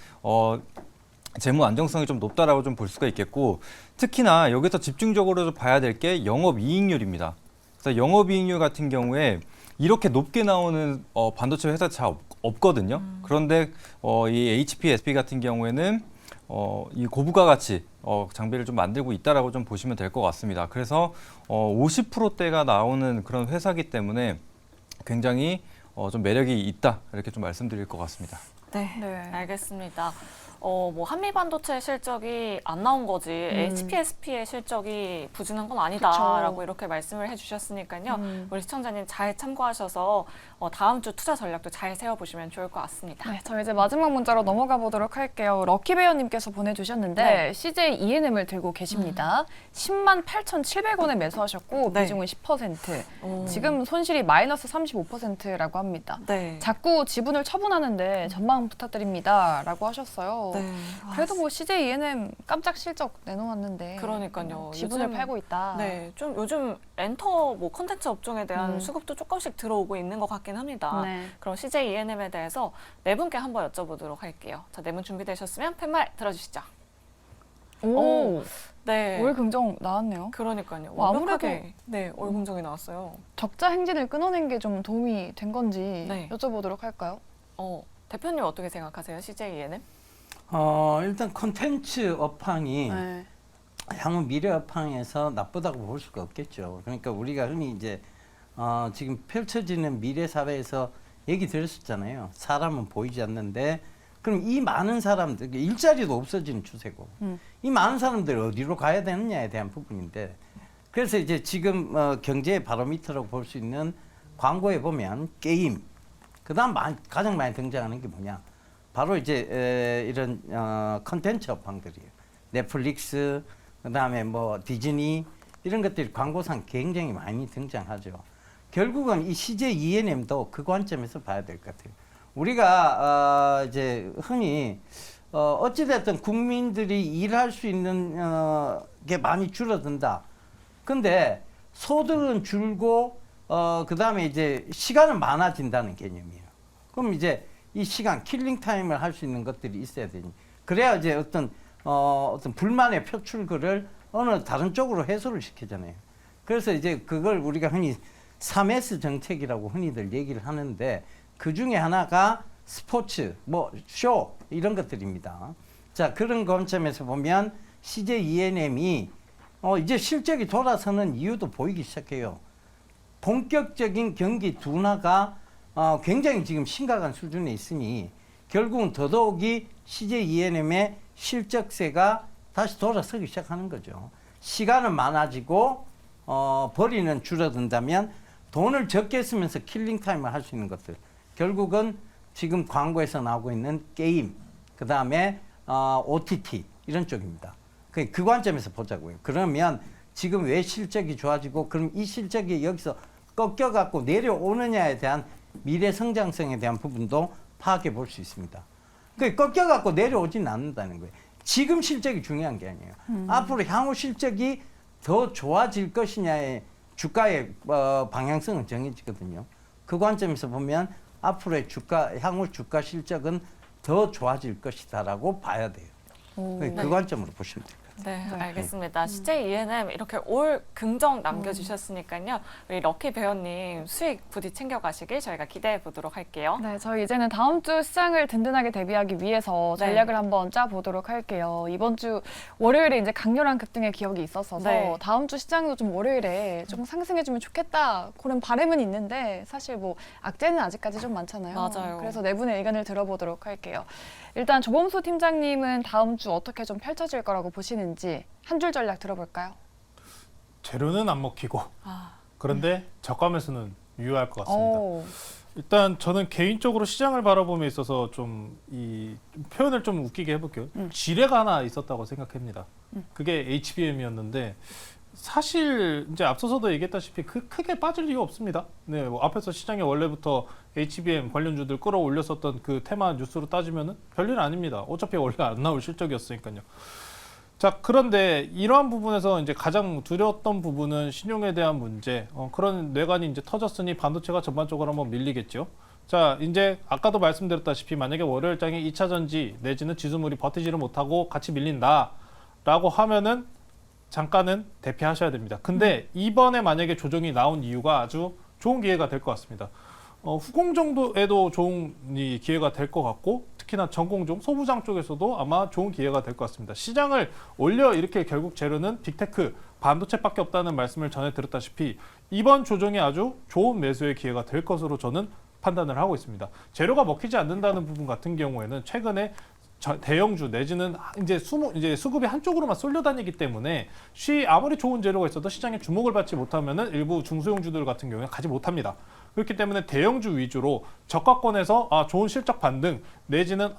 재무 안정성이 좀 높다라고 좀 볼 수가 있겠고 특히나 여기서 집중적으로 좀 봐야 될 게 영업이익률입니다. 그래서 영업이익률 같은 경우에 이렇게 높게 나오는 반도체 회사 잘 없거든요. 그런데 이 HPSP 같은 경우에는 이 고부가 가치 장비를 좀 만들고 있다라고 좀 보시면 될 것 같습니다. 그래서 50%대가 나오는 그런 회사이기 때문에 굉장히 좀 매력이 있다 이렇게 좀 말씀드릴 것 같습니다. 네, 네. 알겠습니다. 한미 반도체 실적이 안 나온 거지 HPSP의 실적이 부진한 건 아니다라고 그쵸. 이렇게 말씀을 해주셨으니까요. 우리 시청자님 잘 참고하셔서 다음 주 투자 전략도 잘 세워보시면 좋을 것 같습니다. 네, 저 이제 마지막 문자로 넘어가 보도록 할게요. 럭키베어님께서 보내주셨는데 네. CJ ENM을 들고 계십니다. 10만 8,700원에 매수하셨고 네. 비중은 10%. 오. 지금 손실이 마이너스 35%라고 합니다. 네. 자꾸 지분을 처분하는데 전망 부탁드립니다라고 하셨어요. 네. 그래도 CJ ENM 깜짝 실적 내놓았는데 그러니까요. 지분을 요즘- 팔고 있다. 네, 좀 요즘 엔터 컨텐츠 업종에 대한 수급도 조금씩 들어오고 있는 것 같긴 합니다. 네. 그럼 CJ ENM에 대해서 네 분께 한번 여쭤보도록 할게요. 자, 네 분 준비되셨으면 팻말 들어주시죠. 오, 네. 올 긍정 나왔네요. 그러니까요. 아무래도- 완벽하게 네, 올 긍정이 나왔어요. 적자 행진을 끊어낸 게 좀 도움이 된 건지 네. 여쭤보도록 할까요? 대표님 어떻게 생각하세요? CJ ENM? 일단 콘텐츠 업황이 네. 향후 미래 업황에서 나쁘다고 볼 수가 없겠죠. 그러니까 우리가 흔히 이제 지금 펼쳐지는 미래 사회에서 얘기 들었었잖아요. 사람은 보이지 않는데 그럼 이 많은 사람들 일자리도 없어지는 추세고 이 많은 사람들 어디로 가야 되느냐에 대한 부분인데 그래서 이제 지금 경제의 바로미터라고 볼 수 있는 광고에 보면 게임 그다음 가장 많이 등장하는 게 뭐냐 바로 이제 이런 컨텐츠 업황들이에요. 넷플릭스, 그다음에 뭐 디즈니 이런 것들이 광고상 굉장히 많이 등장하죠. 결국은 이 CJ ENM도 그 관점에서 봐야 될 것 같아요. 우리가 이제 흔히 어찌됐든 국민들이 일할 수 있는 게 많이 줄어든다. 근데 소득은 줄고 그다음에 이제 시간은 많아진다는 개념이에요. 그럼 이제 이 시간 킬링 타임을 할 수 있는 것들이 있어야 되니 그래야 이제 어떤 불만의 표출구를 어느 다른 쪽으로 해소를 시키잖아요. 그래서 이제 그걸 우리가 흔히 3S 정책이라고 흔히들 얘기를 하는데 그 중에 하나가 스포츠, 뭐 쇼 이런 것들입니다. 자, 그런 관점에서 보면 CJ ENM이 이제 실적이 돌아서는 이유도 보이기 시작해요. 본격적인 경기 둔화가 굉장히 지금 심각한 수준에 있으니 결국은 더더욱이 CJ ENM의 실적세가 다시 돌아서기 시작하는 거죠. 시간은 많아지고 벌이는 줄어든다면 돈을 적게 쓰면서 킬링 타임을 할 수 있는 것들 결국은 지금 광고에서 나오고 있는 게임 그 다음에 OTT 이런 쪽입니다. 그 관점에서 보자고요. 그러면 지금 왜 실적이 좋아지고 그럼 이 실적이 여기서 꺾여갖고 내려오느냐에 대한 미래 성장성에 대한 부분도 파악해 볼 수 있습니다. 꺾여갖고 내려오지는 않는다는 거예요. 지금 실적이 중요한 게 아니에요. 앞으로 향후 실적이 더 좋아질 것이냐의 주가의 방향성은 정해지거든요. 그 관점에서 보면 앞으로의 향후 주가 실적은 더 좋아질 것이다라고 봐야 돼요. 그 관점으로 보시면 돼요. 네, 알겠습니다. CJ ENM 이렇게 올 긍정 남겨주셨으니까요. 우리 럭키 배우님 수익 부디 챙겨가시길 저희가 기대해 보도록 할게요. 네, 저희 이제는 다음 주 시장을 든든하게 대비하기 위해서 전략을 한번 짜보도록 할게요. 이번 주 월요일에 이제 강렬한 급등의 기억이 있었어서 다음 주 시장도 좀 월요일에 좀 상승해주면 좋겠다 그런 바람은 있는데 사실 뭐 악재는 아직까지 좀 많잖아요. 맞아요. 그래서 네 분의 의견을 들어보도록 할게요. 일단 조범수 팀장님은 다음 주 어떻게 좀 펼쳐질 거라고 보시는지 한 줄 전략 들어볼까요? 재료는 안 먹히고 그런데 저가 매수는 유효할 것 같습니다. 일단 저는 개인적으로 시장을 바라봄에 있어서 좀 이 표현을 좀 웃기게 해볼게요. 지뢰가 하나 있었다고 생각합니다. 그게 HBM이었는데 사실 이제 앞서서도 얘기했다시피 크게 빠질 이유 없습니다. 네, 뭐 앞에서 시장에 원래부터 HBM 관련주들 끌어올렸었던 그 테마 뉴스로 따지면은 별일 아닙니다. 어차피 원래 안 나올 실적이었으니까요. 자, 그런데 이러한 부분에서 이제 가장 두려웠던 부분은 신용에 대한 문제, 그런 뇌관이 이제 터졌으니 반도체가 전반적으로 한번 밀리겠죠. 자, 이제 아까도 말씀드렸다시피 만약에 월요일장에 2차 전지 내지는 지수물이 버티지를 못하고 같이 밀린다라고 하면은 잠깐은 대피하셔야 됩니다. 근데 이번에 만약에 조정이 나온 이유가 아주 좋은 기회가 될 것 같습니다. 후공 정도에도 좋은 기회가 될 것 같고 특히나 전공종, 소부장 쪽에서도 아마 좋은 기회가 될 것 같습니다. 시장을 올려 이렇게 결국 재료는 빅테크, 반도체밖에 없다는 말씀을 전해 드렸다시피 이번 조정이 아주 좋은 매수의 기회가 될 것으로 저는 판단을 하고 있습니다. 재료가 먹히지 않는다는 부분 같은 경우에는 최근에 대형주 내지는 이제 수급이 한쪽으로만 쏠려다니기 때문에 아무리 좋은 재료가 있어도 시장에 주목을 받지 못하면은 일부 중소형주들 같은 경우에 가지 못합니다. 그렇기 때문에 대형주 위주로 저가권에서 좋은 실적 반등 내지는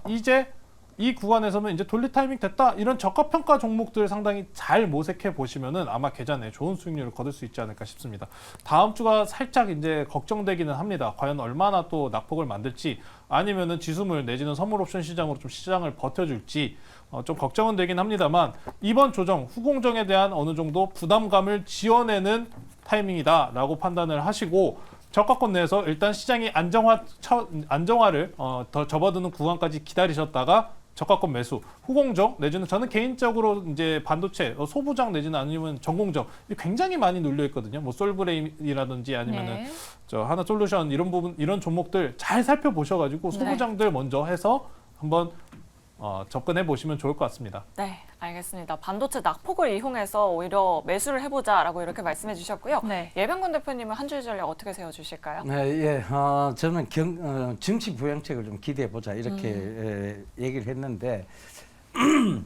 이제 이 구간에서는 이제 돌리 타이밍 됐다 이런 저가 평가 종목들 상당히 잘 모색해 보시면은 아마 계좌내 좋은 수익률을 거둘 수 있지 않을까 싶습니다. 다음 주가 살짝 이제 걱정되기는 합니다. 과연 얼마나 또 낙폭을 만들지 아니면은 지수물 내지는 선물 옵션 시장으로 좀 시장을 버텨줄지 좀 걱정은 되긴 합니다만 이번 조정 후공정에 대한 어느 정도 부담감을 지어내는 타이밍이다라고 판단을 하시고 저가권 내에서 일단 시장이 안정화를 더 접어드는 구간까지 기다리셨다가 저가권 매수, 후공정 내지는 저는 개인적으로 이제 반도체, 소부장 내지는 아니면 전공정 굉장히 많이 눌려 있거든요. 뭐 솔브레임이라든지 아니면은 저 하나솔루션 이런 부분 이런 종목들 잘 살펴보셔가지고 소부장들 먼저 해서 한번 접근해 보시면 좋을 것 같습니다. 네, 알겠습니다. 반도체 낙폭을 이용해서 오히려 매수를 해보자라고 이렇게 말씀해 주셨고요. 예병권 대표님은 한 줄 전략 어떻게 세워주실까요? 네, 저는 증시 부양책을 좀 기대해 보자 이렇게 얘기를 했는데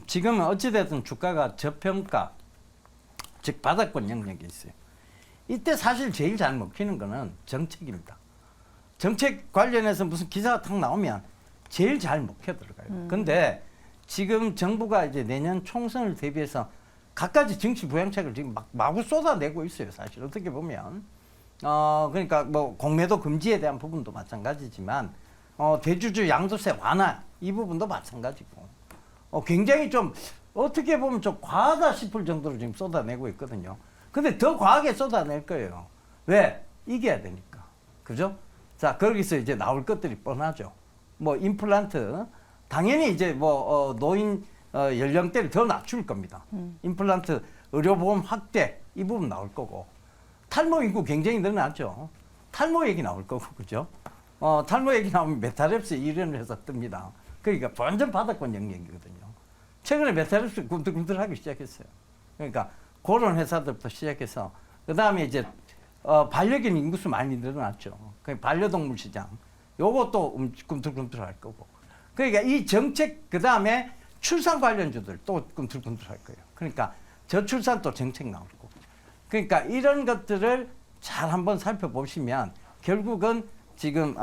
지금은 어찌됐든 주가가 저평가, 즉 바닥권 영역에 있어요. 이때 사실 제일 잘 먹히는 거는 정책입니다. 정책 관련해서 무슨 기사가 탁 나오면 제일 잘 먹혀 들어가요. 근데 지금 정부가 이제 내년 총선을 대비해서 갖가지 정치 부양책을 지금 막 마구 쏟아내고 있어요. 사실 어떻게 보면 그러니까 뭐 공매도 금지에 대한 부분도 마찬가지지만 대주주 양도세 완화 이 부분도 마찬가지고 굉장히 좀 어떻게 보면 좀 과하다 싶을 정도로 지금 쏟아내고 있거든요. 근데 더 과하게 쏟아낼 거예요. 왜? 이겨야 되니까. 그죠? 자, 거기서 이제 나올 것들이 뻔하죠. 뭐 임플란트 당연히 이제 뭐 노인 연령대를 더 낮출 겁니다. 임플란트 의료보험 확대 이 부분 나올 거고 탈모 인구 굉장히 늘어나죠. 탈모 얘기 나올 거고 그죠? 탈모 얘기 나오면 메타랩스 이런 회사 뜹니다. 그러니까 완전 바닥권 영역이거든요. 최근에 메타랩스 꿈틀꿈틀하기 시작했어요. 그러니까 그런 회사들부터 시작해서 그 다음에 이제 반려견 인구수 많이 늘어났죠. 그 반려동물 시장 요것도 꿈틀꿈틀할 거고. 그러니까 이 정책 그 다음에 출산 관련주들 또 꿈틀꿈틀할 거예요. 그러니까 저출산 또 정책 나올 거고. 그러니까 이런 것들을 잘 한번 살펴보시면 결국은 지금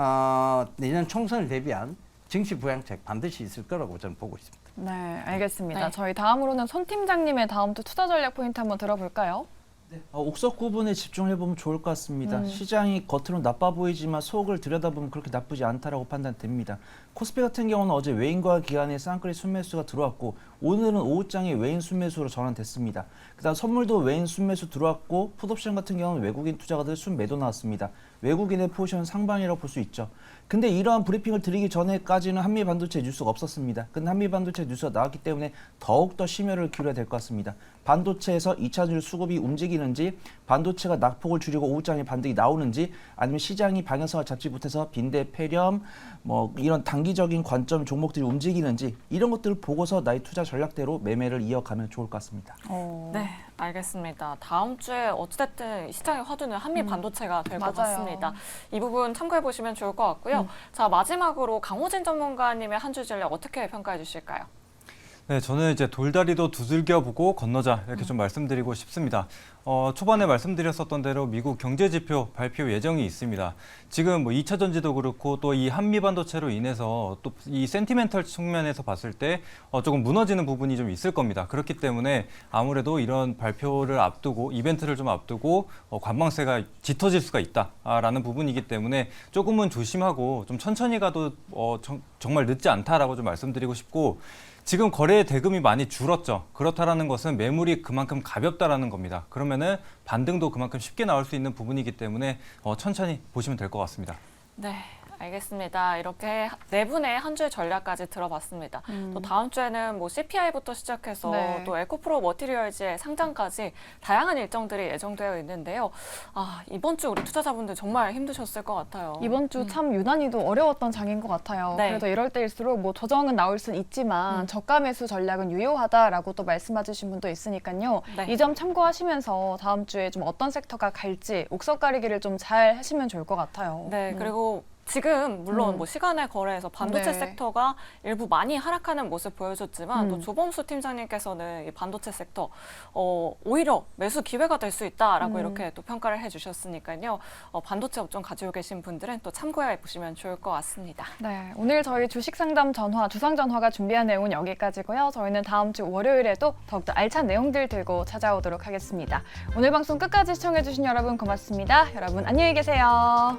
내년 총선을 대비한 정치 부양책 반드시 있을 거라고 저는 보고 있습니다. 네, 알겠습니다. 네. 저희 다음으로는 손 팀장님의 다음 주 투자 전략 포인트 한번 들어볼까요? 옥석 구분에 집중을 해보면 좋을 것 같습니다. 시장이 겉으로 나빠 보이지만 속을 들여다보면 그렇게 나쁘지 않다라고 판단됩니다. 코스피 같은 경우는 어제 외인과 기관의 쌍끌이 순매수가 들어왔고 오늘은 오후장에 외인 순매수로 전환됐습니다. 그다음 선물도 외인 순매수 들어왔고 풋옵션 같은 경우는 외국인 투자가들 순매도 나왔습니다. 외국인의 포지션 상방이라고 볼 수 있죠. 근데 이러한 브리핑을 드리기 전에까지는 한미 반도체 뉴스가 없었습니다. 근데 한미 반도체 뉴스가 나왔기 때문에 더욱더 심혈을 기울여야 될 것 같습니다. 반도체에서 2차전지 수급이 움직이는지 반도체가 낙폭을 줄이고 오후장에 반등이 나오는지 아니면 시장이 방향성을 잡지 못해서 빈대 폐렴 뭐 이런 단기적인 관점 종목들이 움직이는지 이런 것들을 보고서 나의 투자 전략대로 매매를 이어가면 좋을 것 같습니다. 네, 알겠습니다. 다음 주에 어찌됐든 시장의 화두는 한미 반도체가 될 것 맞아요. 같습니다. 이 부분 참고해 보시면 좋을 것 같고요. 자, 마지막으로 강호진 전문가님의 한 주 전략 어떻게 평가해 주실까요? 네, 저는 이제 돌다리도 두들겨 보고 건너자 이렇게 좀 말씀드리고 싶습니다. 초반에 말씀드렸었던 대로 미국 경제 지표 발표 예정이 있습니다. 지금 뭐 2차 전지도 그렇고 또 이 한미 반도체로 인해서 또 이 센티멘털 측면에서 봤을 때 조금 무너지는 부분이 좀 있을 겁니다. 그렇기 때문에 아무래도 이런 발표를 앞두고 이벤트를 좀 앞두고 관망세가 짙어질 수가 있다라는 부분이기 때문에 조금은 조심하고 좀 천천히 가도 정말 늦지 않다라고 좀 말씀드리고 싶고 지금 거래 대금이 많이 줄었죠. 그렇다라는 것은 매물이 그만큼 가볍다라는 겁니다. 그러면은 반등도 그만큼 쉽게 나올 수 있는 부분이기 때문에 천천히 보시면 될 것 같습니다. 네, 알겠습니다. 이렇게 네 분의 한 주의 전략까지 들어봤습니다. 또 다음 주에는 뭐 CPI부터 시작해서 네. 또 에코프로 머티리얼즈의 상장까지 다양한 일정들이 예정되어 있는데요. 이번 주 우리 투자자분들 정말 힘드셨을 것 같아요. 이번 주 참 유난히도 어려웠던 장인 것 같아요. 네. 그래서 이럴 때일수록 뭐 조정은 나올 수는 있지만 저가 매수 전략은 유효하다라고 또 말씀해주신 분도 있으니까요. 네. 이 점 참고하시면서 다음 주에 좀 어떤 섹터가 갈지 옥석 가리기를 좀 잘 하시면 좋을 것 같아요. 네, 그리고 지금 물론 뭐 시간의 거래에서 반도체 네. 섹터가 일부 많이 하락하는 모습 보여줬지만 또 조범수 팀장님께서는 이 반도체 섹터 오히려 매수 기회가 될 수 있다라고 이렇게 또 평가를 해주셨으니까요. 반도체 업종 가지고 계신 분들은 또 참고해 보시면 좋을 것 같습니다. 네, 오늘 저희 주식 상담 전화, 주상 전화가 준비한 내용은 여기까지고요. 저희는 다음 주 월요일에도 더욱더 알찬 내용들 들고 찾아오도록 하겠습니다. 오늘 방송 끝까지 시청해주신 여러분 고맙습니다. 여러분 안녕히 계세요.